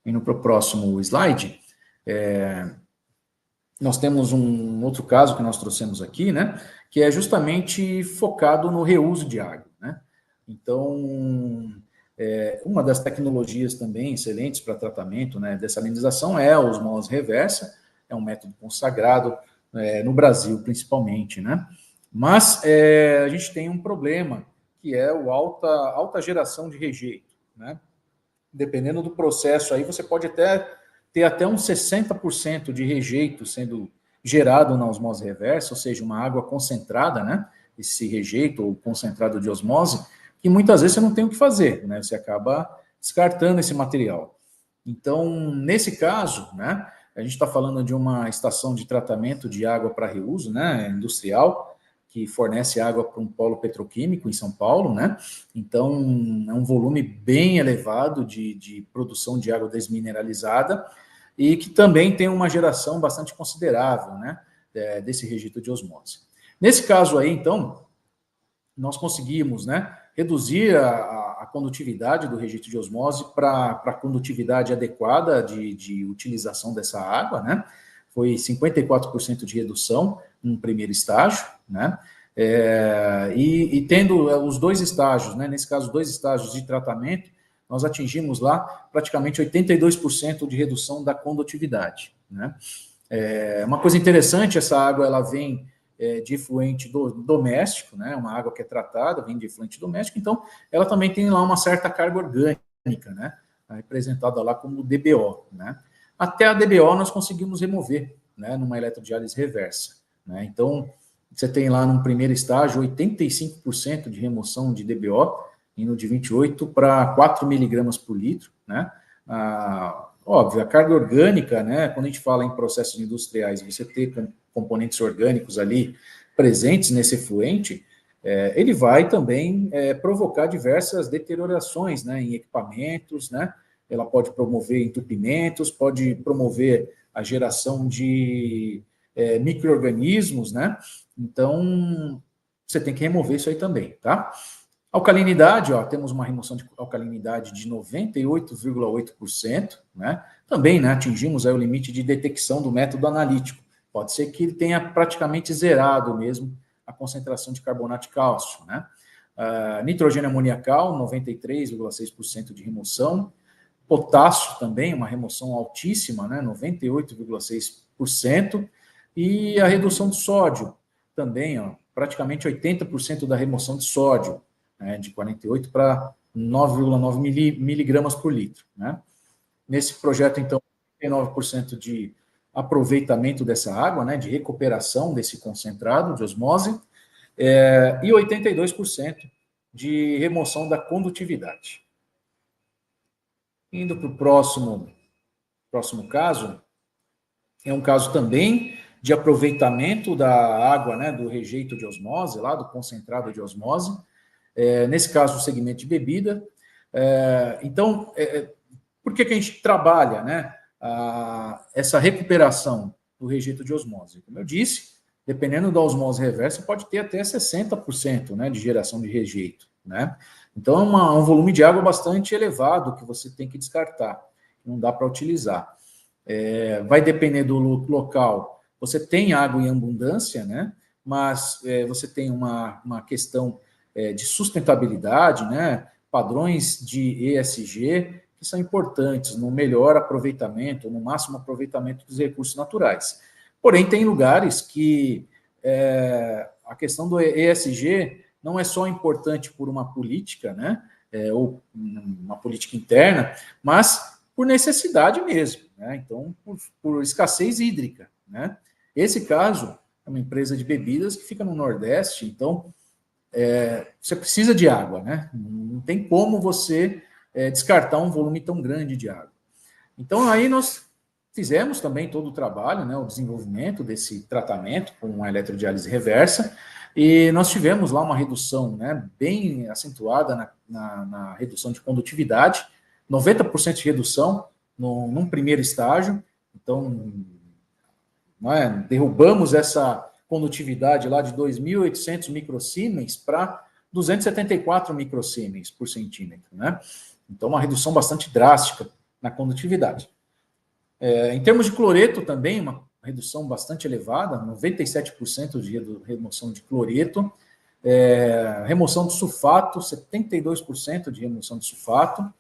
Indo para o próximo slide, nós temos um outro caso que nós trouxemos aqui, né, que é justamente focado no reuso de água, né. Então, uma das tecnologias também excelentes para tratamento, né, dessalinização é a osmose reversa, é um método consagrado no Brasil, principalmente, né? Mas a gente tem um problema, que é a alta geração de rejeito, né? Dependendo do processo aí, você pode ter até uns 60% de rejeito sendo gerado na osmose reversa, ou seja, uma água concentrada, né? Esse rejeito ou concentrado de osmose, que muitas vezes você não tem o que fazer, né? Você acaba descartando esse material. Então, nesse caso, né, a gente está falando de uma estação de tratamento de água para reuso, né, industrial, que fornece água para um polo petroquímico em São Paulo, né? Então, é um volume bem elevado de produção de água desmineralizada e que também tem uma geração bastante considerável, né, desse rejeito de osmose. Nesse caso aí, então, nós conseguimos, né, reduzir a condutividade do rejeito de osmose para a condutividade adequada de utilização dessa água, né? Foi 54% de redução no primeiro estágio, né? E tendo os dois estágios, né? Nesse caso, 2 estágios de tratamento, nós atingimos lá praticamente 82% de redução da condutividade, né? Uma coisa interessante, essa água ela vem de efluente doméstico, né? Uma água que é tratada, vem de efluente doméstico, então ela também tem lá uma certa carga orgânica, né? Representada lá como DBO, né? Até a DBO nós conseguimos remover, né? Numa eletrodiálise reversa, né? Então, você tem lá num primeiro estágio 85% de remoção de DBO, indo de 28 para 4 miligramas por litro, né? Óbvio, a carga orgânica, né? Quando a gente fala em processos industriais, você ter componentes orgânicos ali presentes nesse efluente, ele vai também provocar diversas deteriorações, né, em equipamentos, né? Ela pode promover entupimentos, pode promover a geração de micro-organismos, né? Então, você tem que remover isso aí também, tá? Alcalinidade, ó, temos uma remoção de alcalinidade de 98,8%, né? Também, né, atingimos aí o limite de detecção do método analítico. Pode ser que ele tenha praticamente zerado mesmo a concentração de carbonato de cálcio, né? Nitrogênio amoniacal, 93,6% de remoção. Potássio também, uma remoção altíssima, né? 98,6%. E a redução de sódio também, ó, praticamente 80% da remoção de sódio, né? De 48 para 9,9 miligramas por litro, né? Nesse projeto, então, 89% de aproveitamento dessa água, né, de recuperação desse concentrado de osmose, e 82% de remoção da condutividade. Indo para o próximo caso, é um caso também de aproveitamento da água, né, do rejeito de osmose, lá do concentrado de osmose, nesse caso, o segmento de bebida. Então, por que a gente trabalha, né, essa recuperação do rejeito de osmose? Como eu disse, dependendo da osmose reversa, pode ter até 60%, né, de geração de rejeito, né? Então, é um volume de água bastante elevado que você tem que descartar, não dá para utilizar. Vai depender do local. Você tem água em abundância, né? Mas você tem uma questão de sustentabilidade, né? Padrões de ESG, são importantes no melhor aproveitamento, no máximo aproveitamento dos recursos naturais. Porém, tem lugares que a questão do ESG não é só importante por uma política, né, ou uma política interna, mas por necessidade mesmo, né? Então, por escassez hídrica, né? Esse caso é uma empresa de bebidas que fica no Nordeste, então você precisa de água, né? Não tem como você descartar um volume tão grande de água. Então, aí nós fizemos também todo o trabalho, né, o desenvolvimento desse tratamento com a eletrodiálise reversa, e nós tivemos lá uma redução, né, bem acentuada na redução de condutividade, 90% de redução num primeiro estágio. Então, derrubamos essa condutividade lá de 2.800 microsiemens para 274 microsiemens por centímetro, né? Então, uma redução bastante drástica na condutividade. Em termos de cloreto também, uma redução bastante elevada, 97% de remoção de cloreto, remoção de sulfato, 72% de remoção de sulfato,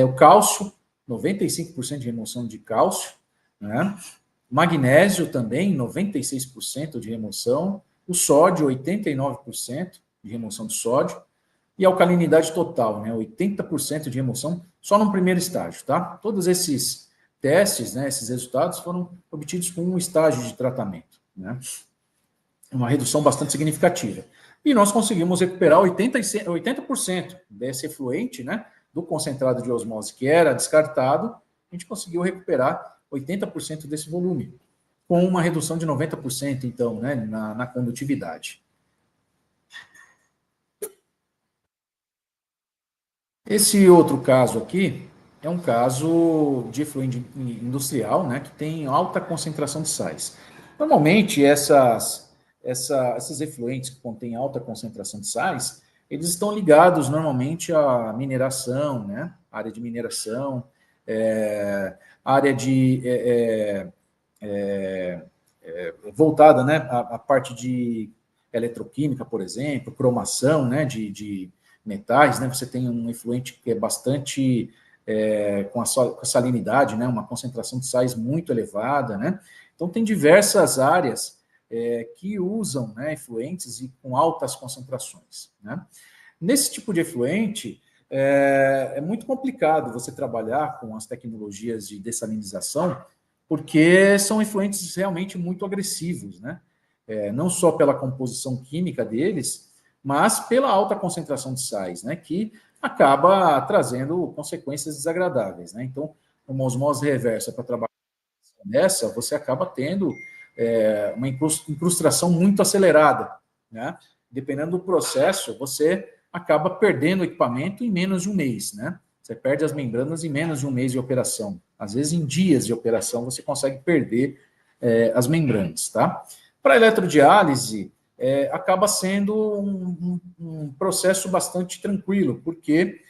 o cálcio, 95% de remoção de cálcio, né? Magnésio também, 96% de remoção, o sódio, 89% de remoção de sódio, e a alcalinidade total, né, 80% de remoção, só no primeiro estágio, tá? Todos esses testes, né, esses resultados foram obtidos com um estágio de tratamento, né? Uma redução bastante significativa. E nós conseguimos recuperar 80% desse efluente, né, do concentrado de osmose que era descartado, a gente conseguiu recuperar 80% desse volume, com uma redução de 90%, então, né, na condutividade. Esse outro caso aqui é um caso de efluente industrial, né, que tem alta concentração de sais. Normalmente, esses efluentes que contêm alta concentração de sais, eles estão ligados normalmente à mineração, né, área de mineração, área de voltada, né, à parte de eletroquímica, por exemplo, cromação, né, de metais, né, você tem um efluente que é bastante com a salinidade, né, uma concentração de sais muito elevada, né, então tem diversas áreas que usam, né, efluentes e com altas concentrações, né. Nesse tipo de efluente, é muito complicado você trabalhar com as tecnologias de dessalinização, porque são efluentes realmente muito agressivos, né, não só pela composição química deles, mas pela alta concentração de sais, né, que acaba trazendo consequências desagradáveis, né? Então, uma osmose reversa para trabalhar nessa, você acaba tendo uma incrustação muito acelerada, né? Dependendo do processo, você acaba perdendo o equipamento em menos de um mês, né? Você perde as membranas em menos de um mês de operação. Às vezes, em dias de operação, você consegue perder as membranas, tá? Para a eletrodiálise, acaba sendo um processo bastante tranquilo, porque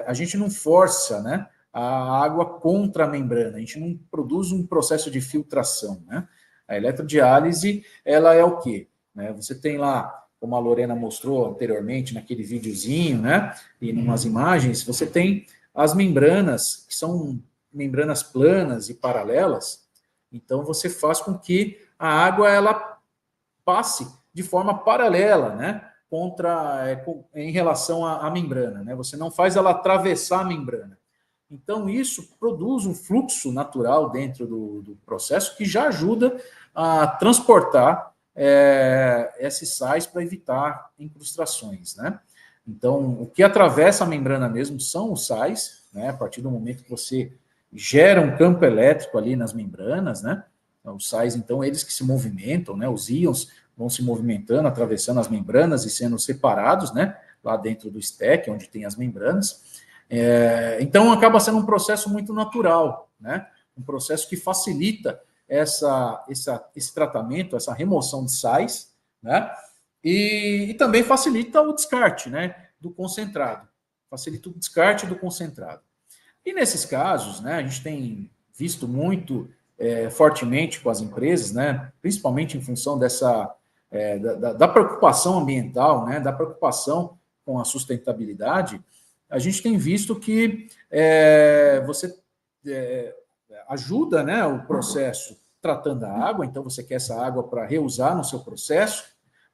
a gente não força, né, a água contra a membrana, a gente não produz um processo de filtração, né? A eletrodiálise, ela é o quê? Né? Você tem lá, como a Lorena mostrou anteriormente, naquele videozinho, né, e em umas imagens, você tem as membranas, que são membranas planas e paralelas, então você faz com que a água, ela passe de forma paralela, né, em relação à membrana, né? Você não faz ela atravessar a membrana. Então, isso produz um fluxo natural dentro do processo que já ajuda a transportar esses sais para evitar incrustações, né? Então, o que atravessa a membrana mesmo são os sais, né? A partir do momento que você gera um campo elétrico ali nas membranas, né? Os sais, então, eles que se movimentam, né? Os íons vão se movimentando, atravessando as membranas e sendo separados, né? Lá dentro do stack, onde tem as membranas. Então, acaba sendo um processo muito natural, né? Um processo que facilita esse tratamento, essa remoção de sais, né? E também facilita o descarte, né, do concentrado. Facilita o descarte do concentrado. E nesses casos, né, a gente tem visto muito fortemente com as empresas, né, principalmente em função da preocupação ambiental, né, da preocupação com a sustentabilidade, a gente tem visto que você ajuda, né, o processo tratando a água, então você quer essa água para reusar no seu processo,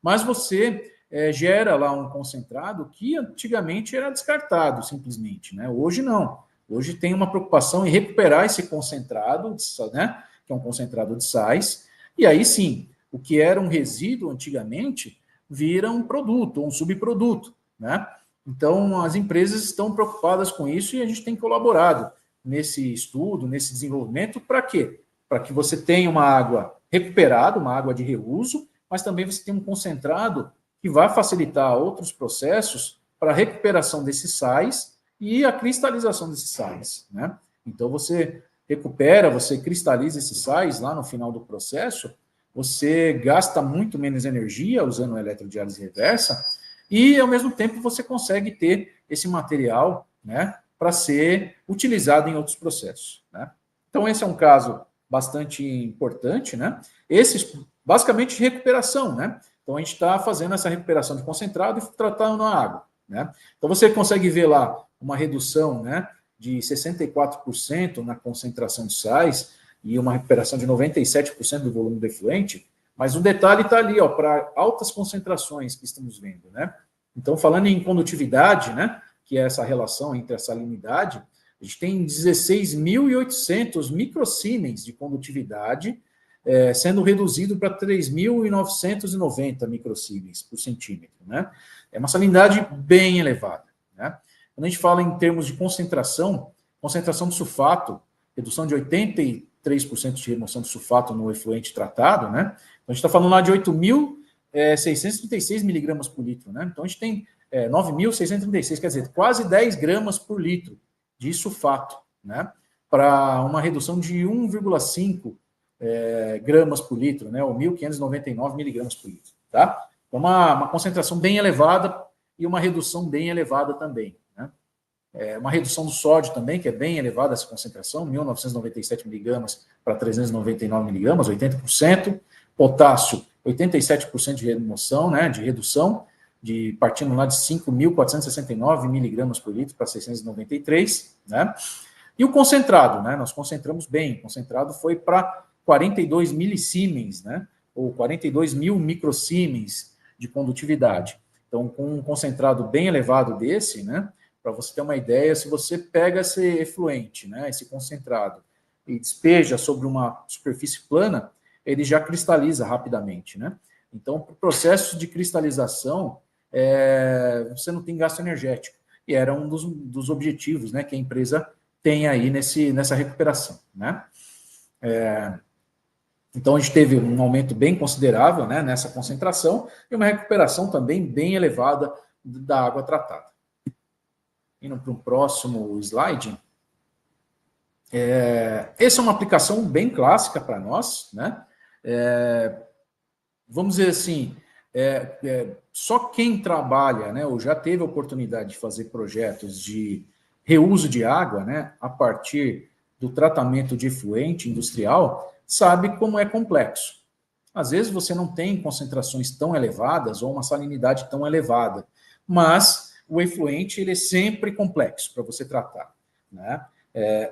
mas você gera lá um concentrado que antigamente era descartado, simplesmente, né? Hoje não. Hoje tem uma preocupação em recuperar esse concentrado, né? Que é um concentrado de sais, e aí sim, o que era um resíduo antigamente vira um produto, um subproduto, né? Então, as empresas estão preocupadas com isso e a gente tem colaborado nesse estudo, nesse desenvolvimento, para quê? Para que você tenha uma água recuperada, uma água de reuso, mas também você tenha um concentrado que vai facilitar outros processos para a recuperação desses sais e a cristalização desses sais, né? Então, você recupera, você cristaliza esses sais lá no final do processo, você gasta muito menos energia usando a eletrodiálise reversa e, ao mesmo tempo, você consegue ter esse material, né, para ser utilizado em outros processos, né? Então, esse é um caso bastante importante, né? Esse, basicamente, recuperação, né? Então, a gente está fazendo essa recuperação de concentrado e tratando a água, né? Então, você consegue ver lá uma redução, né, de 64% na concentração de sais e uma recuperação de 97% do volume do efluente, mas o detalhe está ali, ó, para altas concentrações que estamos vendo, né? Então, falando em condutividade, né, que é essa relação entre a salinidade, a gente tem 16.800 microsiemens de condutividade, sendo reduzido para 3.990 microsiemens por centímetro, né? É uma salinidade bem elevada, né? Quando a gente fala em termos de concentração de sulfato, redução de 83% de remoção de sulfato no efluente tratado, né? Então, a gente está falando lá de 8.636 miligramas por litro, né? Então, a gente tem 9.636, quer dizer, quase 10 gramas por litro de sulfato, né? Para uma redução de 1,5 gramas por litro, né? Ou 1.599 miligramas por litro, tá? Então, uma concentração bem elevada e uma redução bem elevada também, né? Uma redução do sódio também, que é bem elevada essa concentração, 1.997 miligramas para 399 miligramas, 80%. Potássio, 87% de remoção, né, de redução, partindo lá de 5.469 miligramas por litro para 693, né? E o concentrado, né, nós concentramos bem, o concentrado foi para 42 milisiemens, né, ou 42 mil microsiemens de condutividade. Então, com um concentrado bem elevado desse, né, para você ter uma ideia, se você pega esse efluente, né, esse concentrado, e despeja sobre uma superfície plana, ele já cristaliza rapidamente, né? Então, para o processo de cristalização, você não tem gasto energético. E era um dos objetivos, né, que a empresa tem aí nessa recuperação, né? Então, a gente teve um aumento bem considerável, né, nessa concentração e uma recuperação também bem elevada da água tratada. Indo para o próximo slide. Essa é uma aplicação bem clássica para nós, né? Vamos dizer assim, só quem trabalha, né, ou já teve a oportunidade de fazer projetos de reuso de água, né, a partir do tratamento de efluente industrial, sabe como é complexo. Às vezes você não tem concentrações tão elevadas ou uma salinidade tão elevada, mas o efluente ele é sempre complexo para você tratar, né?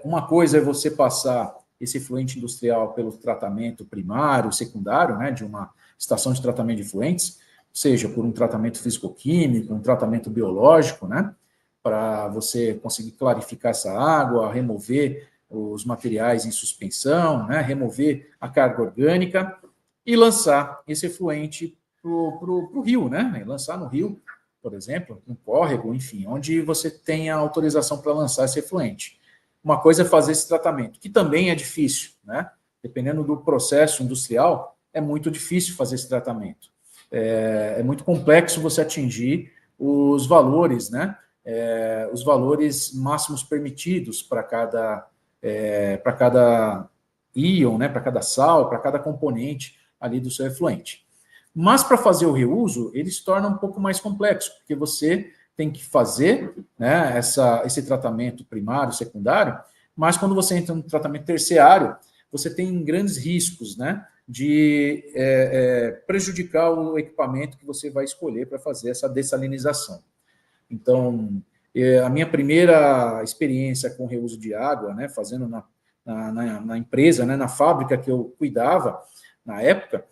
Uma coisa é você passar esse efluente industrial pelo tratamento primário, secundário, né, de uma estação de tratamento de efluentes, seja por um tratamento físico-químico, um tratamento biológico, né, para você conseguir clarificar essa água, remover os materiais em suspensão, né, remover a carga orgânica e lançar esse efluente para o rio, né, lançar no rio, por exemplo, um córrego, enfim, onde você tem a autorização para lançar esse efluente. Uma coisa é fazer esse tratamento, que também é difícil, né? Dependendo do processo industrial, é muito difícil fazer esse tratamento. É muito complexo você atingir os valores, né? Os valores máximos permitidos para cada íon, né? Para cada sal, para cada componente ali do seu efluente. Mas para fazer o reuso, ele se torna um pouco mais complexo, porque você tem que fazer, né, esse tratamento primário, secundário, mas quando você entra no tratamento terciário, você tem grandes riscos, né, de prejudicar o equipamento que você vai escolher para fazer essa dessalinização. Então, a minha primeira experiência com reuso de água, né, fazendo na empresa, né, na fábrica que eu cuidava na época,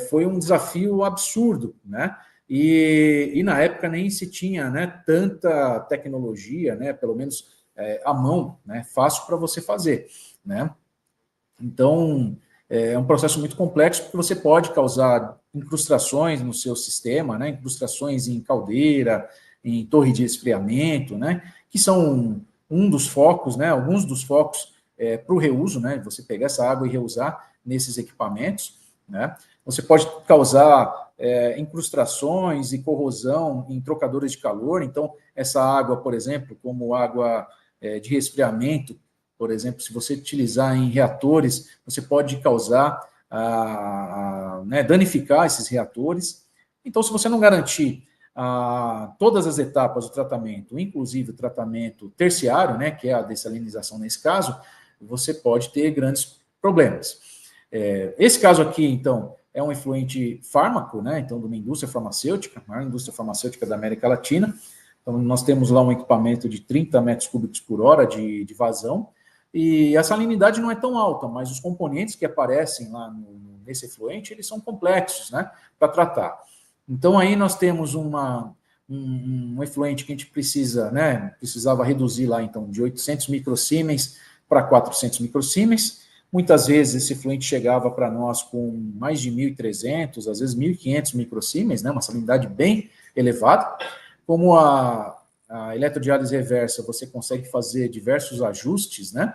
foi um desafio absurdo, né? E na época nem se tinha, né, tanta tecnologia, né, pelo menos à mão, né, fácil para você fazer, né? Então, é um processo muito complexo, porque você pode causar incrustações no seu sistema, né, incrustações em caldeira, em torre de esfriamento, né, que são um dos focos, né, alguns dos focos para o reuso, né, você pegar essa água e reusar nesses equipamentos, né. Você pode causar incrustações e corrosão em trocadores de calor. Então, essa água, por exemplo, como água de resfriamento, por exemplo, se você utilizar em reatores, você pode causar, né, danificar esses reatores. Então, se você não garantir todas as etapas do tratamento, inclusive o tratamento terciário, né, que é a dessalinização nesse caso, você pode ter grandes problemas. Esse caso aqui, então, é um efluente fármaco, né, então, de uma indústria farmacêutica, a maior indústria farmacêutica da América Latina. Então, nós temos lá um equipamento de 30 metros cúbicos por hora de vazão, e a salinidade não é tão alta, mas os componentes que aparecem lá nesse efluente, eles são complexos, né, para tratar. Então, aí nós temos um efluente que a gente precisava reduzir lá, então, de 800 microsiemens para 400 microsiemens. Muitas vezes esse efluente chegava para nós com mais de 1.300, às vezes 1.500 microsiemens, né, uma salinidade bem elevada. Como a eletrodiálise reversa, você consegue fazer diversos ajustes, né?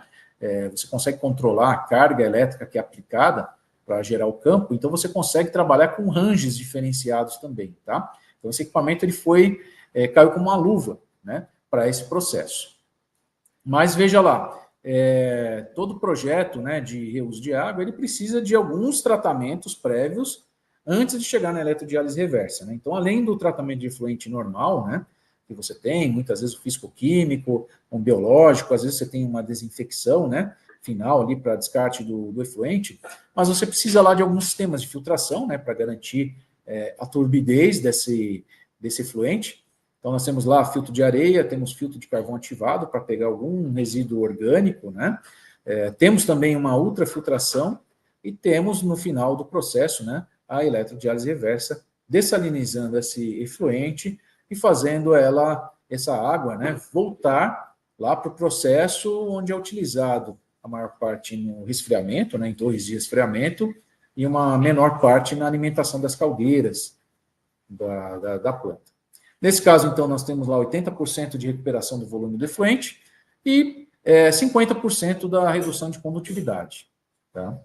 Você consegue controlar a carga elétrica que é aplicada para gerar o campo, então você consegue trabalhar com ranges diferenciados também, tá? Então esse equipamento ele caiu como uma luva, né, para esse processo. Mas veja lá, todo projeto, né, de reuso de água, ele precisa de alguns tratamentos prévios antes de chegar na eletrodiálise reversa, né? Então, além do tratamento de efluente normal, né, que você tem, muitas vezes o físico-químico, um biológico, às vezes você tem uma desinfecção, né, final ali para descarte do efluente, mas você precisa lá de alguns sistemas de filtração, né, para garantir a turbidez desse efluente. Então, nós temos lá filtro de areia, temos filtro de carvão ativado para pegar algum resíduo orgânico, né? Temos também uma ultrafiltração e temos, no final do processo, né, a eletrodiálise reversa, dessalinizando esse efluente e fazendo essa água, né, voltar lá para o processo onde é utilizado a maior parte no resfriamento, né, em torres de resfriamento, e uma menor parte na alimentação das caldeiras da planta. Nesse caso, então, nós temos lá 80% de recuperação do volume do efluente e 50% da redução de condutividade. Tá?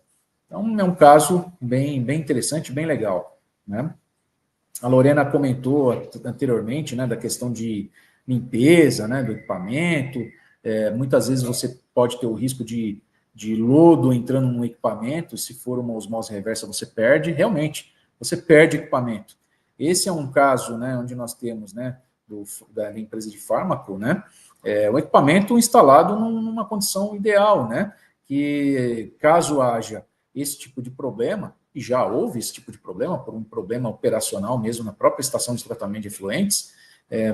Então, é um caso bem interessante, bem legal, né? A Lorena comentou anteriormente, né, da questão de limpeza, né, do equipamento. Muitas vezes você pode ter o risco de lodo entrando no equipamento. Se for uma osmose reversa, você perde. Realmente, você perde equipamento. Esse é um caso, né, onde nós temos, né, da empresa de fármaco, né, o equipamento instalado numa condição ideal, né, que caso haja esse tipo de problema, e já houve esse tipo de problema, por um problema operacional mesmo na própria estação de tratamento de efluentes,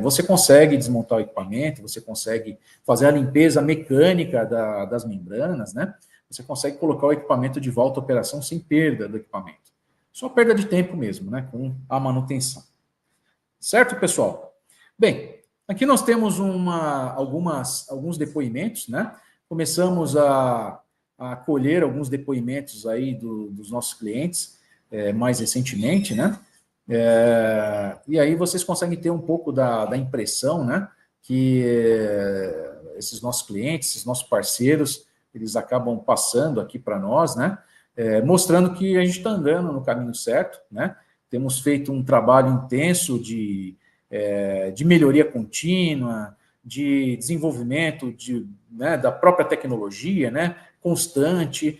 você consegue desmontar o equipamento, você consegue fazer a limpeza mecânica das membranas, né, você consegue colocar o equipamento de volta à operação sem perda do equipamento. Só perda de tempo mesmo, né, com a manutenção. Certo, pessoal? Bem, aqui nós temos alguns depoimentos, né? Começamos a colher alguns depoimentos aí dos nossos clientes mais recentemente, né? E aí vocês conseguem ter um pouco da impressão, né, que esses nossos clientes, esses nossos parceiros, eles acabam passando aqui para nós, né? Mostrando que a gente está andando no caminho certo, né? Temos feito um trabalho intenso de melhoria contínua, de desenvolvimento né, da própria tecnologia, né, constante,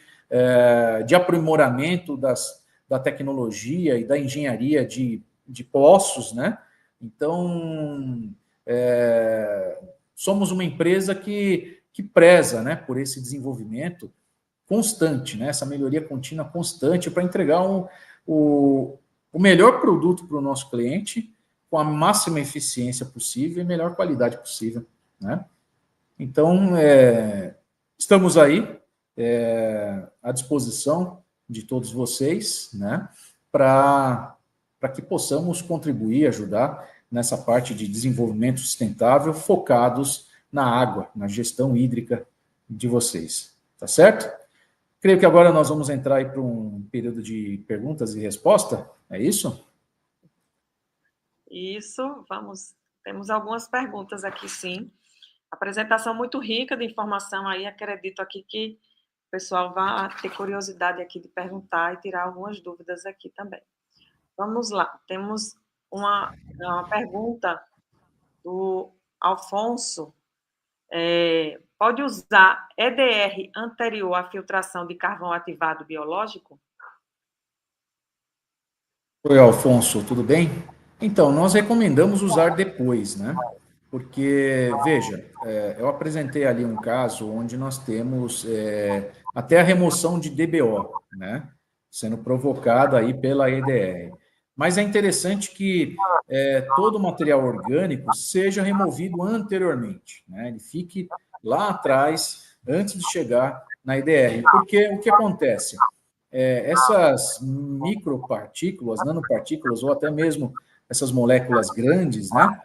de aprimoramento da tecnologia e da engenharia de poços, né? Então, somos uma empresa que preza, né, por esse desenvolvimento constante, né? Essa melhoria contínua constante para entregar o melhor produto para o nosso cliente com a máxima eficiência possível e melhor qualidade possível, né? Então, estamos aí, à disposição de todos vocês, né, para que possamos contribuir, ajudar nessa parte de desenvolvimento sustentável, focados na água, na gestão hídrica de vocês. Tá certo? Creio que agora nós vamos entrar aí para um período de perguntas e resposta. É isso? Isso, vamos. Temos algumas perguntas aqui, sim. Apresentação muito rica de informação aí, acredito aqui que o pessoal vai ter curiosidade aqui de perguntar e tirar algumas dúvidas aqui também. Vamos lá, temos uma pergunta do Alfonso. Pode usar EDR anterior à filtração de carvão ativado biológico? Oi, Alfonso, tudo bem? Então, nós recomendamos usar depois, né? Porque, veja, eu apresentei ali um caso onde nós temos até a remoção de DBO, né? Sendo provocada aí pela EDR. Mas é interessante que todo o material orgânico seja removido anteriormente, né? Ele fique lá atrás, antes de chegar na EDR. Porque o que acontece? Essas micropartículas, nanopartículas, ou até mesmo essas moléculas grandes, né,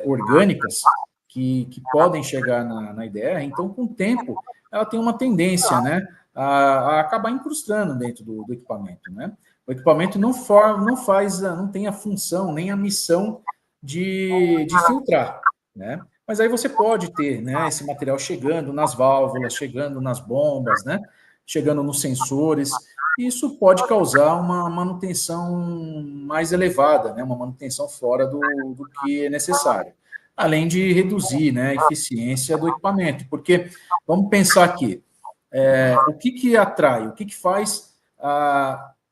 orgânicas, que podem chegar na IDR, então, com o tempo, ela tem uma tendência, né, a acabar incrustando dentro do equipamento, né? O equipamento não faz, não tem a função, nem a missão de filtrar, né? Mas aí você pode ter, né, esse material chegando nas válvulas, chegando nas bombas, né, chegando nos sensores. Isso pode causar uma manutenção mais elevada, né? Uma manutenção fora do que é necessário. Além de reduzir, né, a eficiência do equipamento. Porque, vamos pensar aqui, o que atrai, o que faz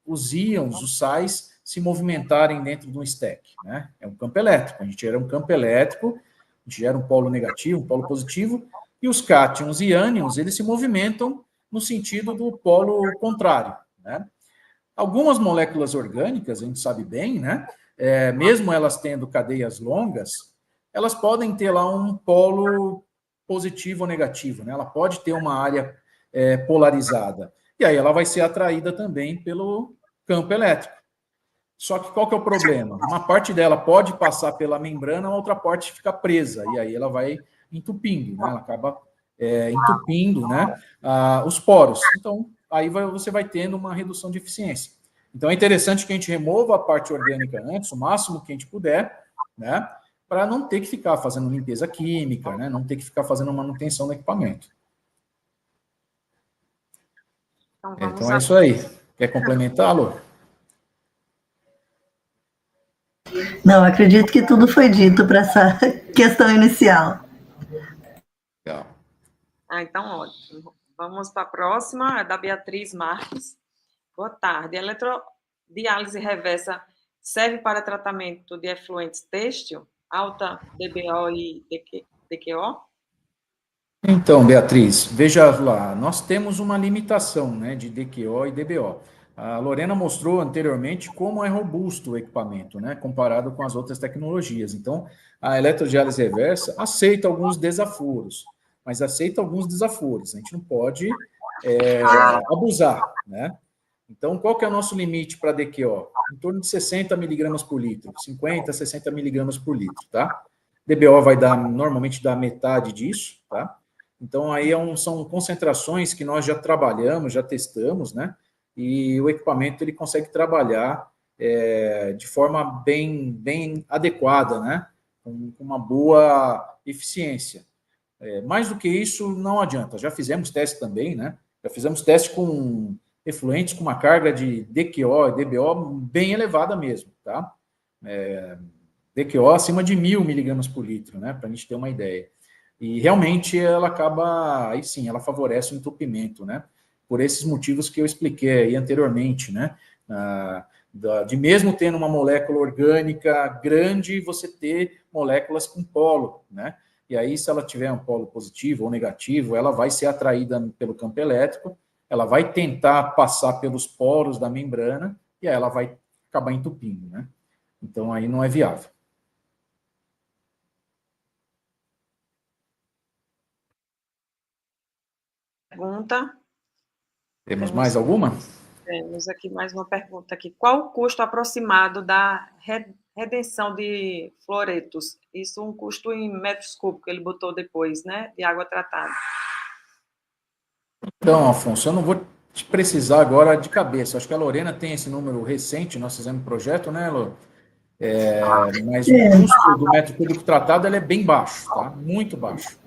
os íons, os sais, se movimentarem dentro de um stack, né? É um campo elétrico. A gente gera um campo elétrico, a gente gera um polo negativo, um polo positivo, e os cátions e ânions, eles se movimentam no sentido do polo contrário, né? Algumas moléculas orgânicas, a gente sabe bem, né? Mesmo elas tendo cadeias longas, elas podem ter lá um polo positivo ou negativo, né? Ela pode ter uma área polarizada. E aí ela vai ser atraída também pelo campo elétrico. Só que qual que é o problema? Uma parte dela pode passar pela membrana, a outra parte fica presa, e aí ela vai entupindo, né? Ela acaba entupindo, né, os poros. Então, aí você vai tendo uma redução de eficiência. Então, é interessante que a gente remova a parte orgânica antes, o máximo que a gente puder, né, para não ter que ficar fazendo limpeza química, né, não ter que ficar fazendo manutenção do equipamento. Então é isso aí. Quer complementá-lo? Não, acredito que tudo foi dito para essa questão inicial. Legal. Então, ótimo. Vamos para a próxima, da Beatriz Marques. Boa tarde. A eletrodiálise reversa serve para tratamento de efluentes têxtil, alta DBO e DQO? Então, Beatriz, veja lá, nós temos uma limitação, né, de DQO e DBO. A Lorena mostrou anteriormente como é robusto o equipamento, né, comparado com as outras tecnologias. Então, a eletrodiálise reversa aceita alguns desaforos, mas aceita alguns desaforos. A gente não pode abusar, né? Então, qual que é o nosso limite para DQO? Em torno de 60 miligramas por litro, 50, 60 miligramas por litro, tá? DBO vai normalmente dar metade disso, tá? Então, aí são concentrações que nós já trabalhamos, já testamos, né? E o equipamento ele consegue trabalhar de forma bem adequada, né? Com uma boa eficiência. Mais do que isso, não adianta. Já fizemos teste também, né? Já fizemos teste com efluentes com uma carga de DQO e DBO bem elevada mesmo, tá? DQO acima de 1.000 miligramas por litro, né? Para a gente ter uma ideia. E realmente ela acaba, aí sim, ela favorece o entupimento, né? Por esses motivos que eu expliquei aí anteriormente, né? De mesmo tendo uma molécula orgânica grande, você ter moléculas com polo, né? E aí, se ela tiver um polo positivo ou negativo, ela vai ser atraída pelo campo elétrico, ela vai tentar passar pelos poros da membrana e aí ela vai acabar entupindo, né? Então, aí não é viável. Pergunta Temos mais alguma? Temos aqui mais uma pergunta aqui. Qual o custo aproximado da redenção de fluoretos? Isso um custo em metros cúbicos, ele botou depois, né? De água tratada. Então, Afonso, eu não vou te precisar agora de cabeça. Acho que a Lorena tem esse número recente, nós fizemos projeto, né, Lô? Mas o custo do metro cúbico tratado ele é bem baixo, tá? Muito baixo.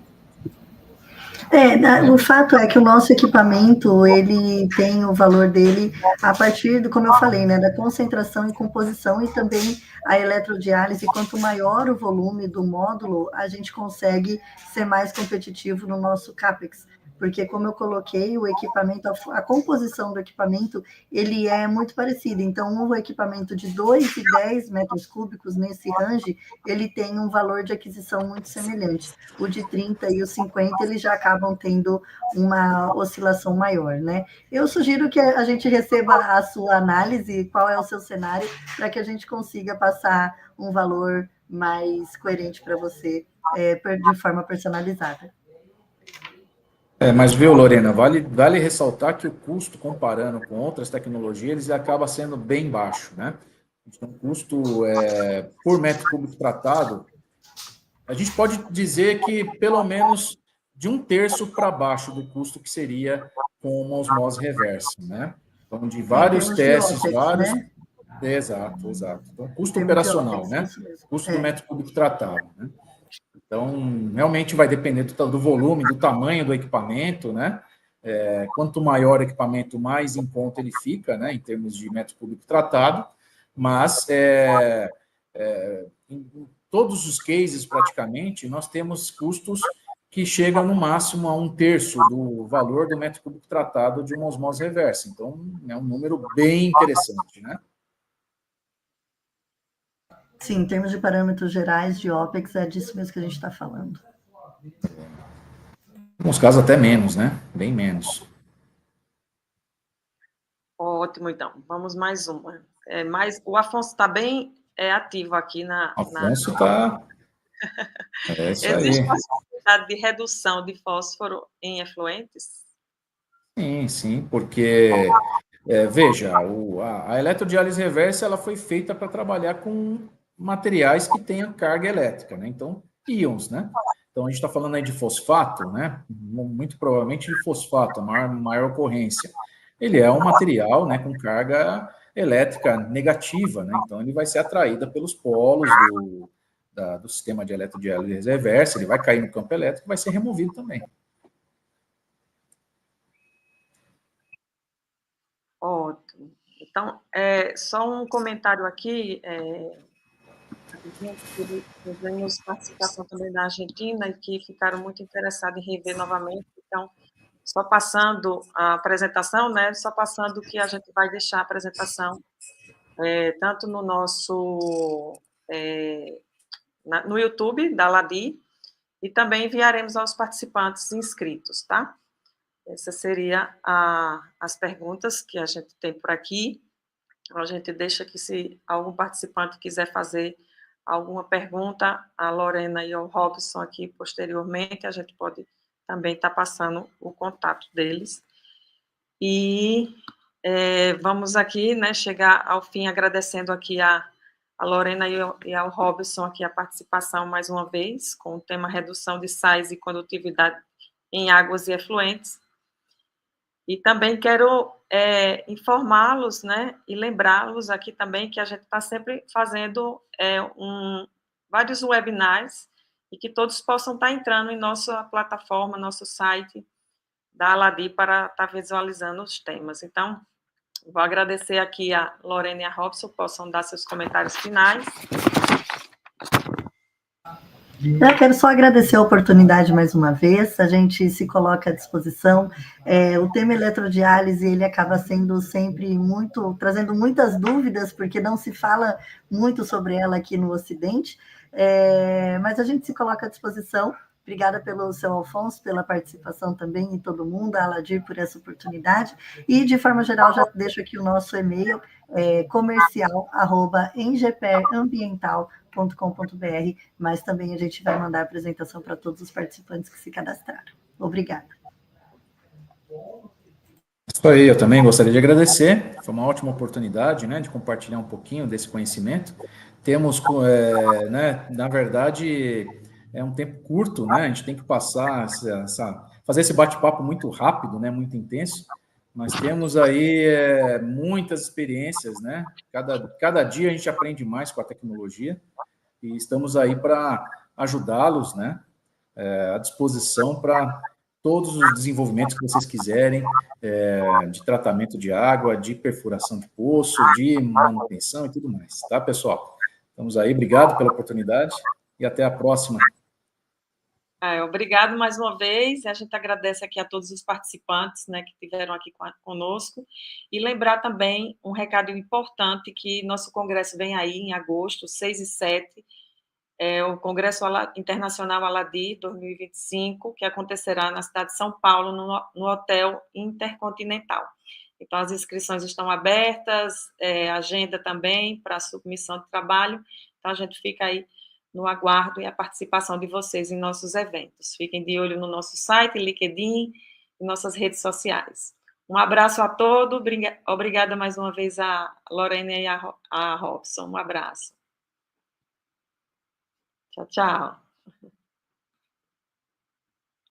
O fato é que o nosso equipamento, ele tem o valor dele a partir do, como eu falei, né, da concentração e composição e também a eletrodiálise. Quanto maior o volume do módulo, a gente consegue ser mais competitivo no nosso CAPEX. Porque, como eu coloquei, o equipamento, a composição do equipamento, ele é muito parecido. Então, um equipamento de 2 e 10 metros cúbicos nesse range, ele tem um valor de aquisição muito semelhante. O de 30 e o 50, eles já acabam tendo uma oscilação maior, né? Eu sugiro que a gente receba a sua análise, qual é o seu cenário, para que a gente consiga passar um valor mais coerente para você, de forma personalizada. Mas viu, Lorena, vale ressaltar que o custo, comparando com outras tecnologias, ele acaba sendo bem baixo, né? Então, o custo por metro cúbico tratado, a gente pode dizer que pelo menos de 1/3 para baixo do custo que seria com uma osmose reversa, né? Então, de vários testes, vários... Né? Exato. Então, custo operacional, né? Custo do metro cúbico tratado, né? Então, realmente vai depender do volume, do tamanho do equipamento, né? Quanto maior o equipamento, mais em conta ele fica, né? Em termos de metro cúbico tratado, mas em todos os cases, praticamente, nós temos custos que chegam no máximo a 1/3 do valor do metro cúbico tratado de uma osmose reversa. Então, é um número bem interessante, né? Sim, em termos de parâmetros gerais de OPEX, é disso mesmo que a gente está falando. Em alguns casos até menos, né? Bem menos. Ótimo, então. Vamos mais uma. O Afonso está bem ativo aqui na... Afonso está... isso Existe aí. possibilidade de redução de fósforo em efluentes? Sim, porque, veja, a eletrodiálise reversa ela foi feita para trabalhar com materiais que tenham carga elétrica, né? Então, íons, né? Então, a gente está falando aí de fosfato, né? Muito provavelmente de fosfato, a maior ocorrência. Ele é um material, né, com carga elétrica negativa, né? Então, ele vai ser atraído pelos polos do sistema de eletrodiálise reversa, ele vai cair no campo elétrico e vai ser removido também. Ótimo. Então, só um comentário aqui. Tivemos participação também da Argentina e que ficaram muito interessados em rever novamente. Então, só passando a apresentação, né? Só passando o que a gente vai deixar a apresentação, tanto no nosso no YouTube da Aladi, e também enviaremos aos participantes inscritos, tá? Essas seriam as perguntas que a gente tem por aqui. A gente deixa que, se algum participante quiser fazer alguma pergunta, a Lorena e o Robson aqui posteriormente, a gente pode também estar passando o contato deles. E vamos aqui, né, chegar ao fim agradecendo aqui a Lorena e ao Robson aqui a participação mais uma vez, com o tema redução de sais e condutividade em águas e efluentes. E também quero informá-los, né, e lembrá-los aqui também que a gente está sempre fazendo vários webinars e que todos possam estar entrando em nossa plataforma, nosso site da Aladi para estar visualizando os temas. Então, vou agradecer aqui a Lorena e a Robson, possam dar seus comentários finais. Eu quero só agradecer a oportunidade mais uma vez, a gente se coloca à disposição. O tema eletrodiálise, ele acaba sendo sempre trazendo muitas dúvidas, porque não se fala muito sobre ela aqui no Ocidente, mas a gente se coloca à disposição. Obrigada pelo seu Alfonso, pela participação também, e todo mundo, a Aladir por essa oportunidade. E, de forma geral, já deixo aqui o nosso e-mail, comercial@engeperambiental.com.br, mas também a gente vai mandar a apresentação para todos os participantes que se cadastraram. Obrigada. Isso aí, eu também gostaria de agradecer. Foi uma ótima oportunidade, né, de compartilhar um pouquinho desse conhecimento. Temos, né, na verdade, é um tempo curto, né? A gente tem que passar fazer esse bate-papo muito rápido, né, muito intenso. Nós temos aí muitas experiências, né? Cada dia a gente aprende mais com a tecnologia e estamos aí para ajudá-los, né? À disposição para todos os desenvolvimentos que vocês quiserem, de tratamento de água, de perfuração de poço, de manutenção e tudo mais, tá, pessoal? Estamos aí, obrigado pela oportunidade e até a próxima. Obrigado mais uma vez. A gente agradece aqui a todos os participantes, né, que estiveram aqui conosco. E lembrar também um recado importante, que nosso congresso vem aí em agosto, 6 e 7, o Congresso Internacional Aladi 2025, que acontecerá na cidade de São Paulo, no Hotel Intercontinental. Então, as inscrições estão abertas, agenda também para submissão de trabalho. Então, a gente fica aí no aguardo e a participação de vocês em nossos eventos. Fiquem de olho no nosso site, LinkedIn e nossas redes sociais. Um abraço a todos, obrigada mais uma vez a Lorena e a Robson. Um abraço. Tchau, tchau.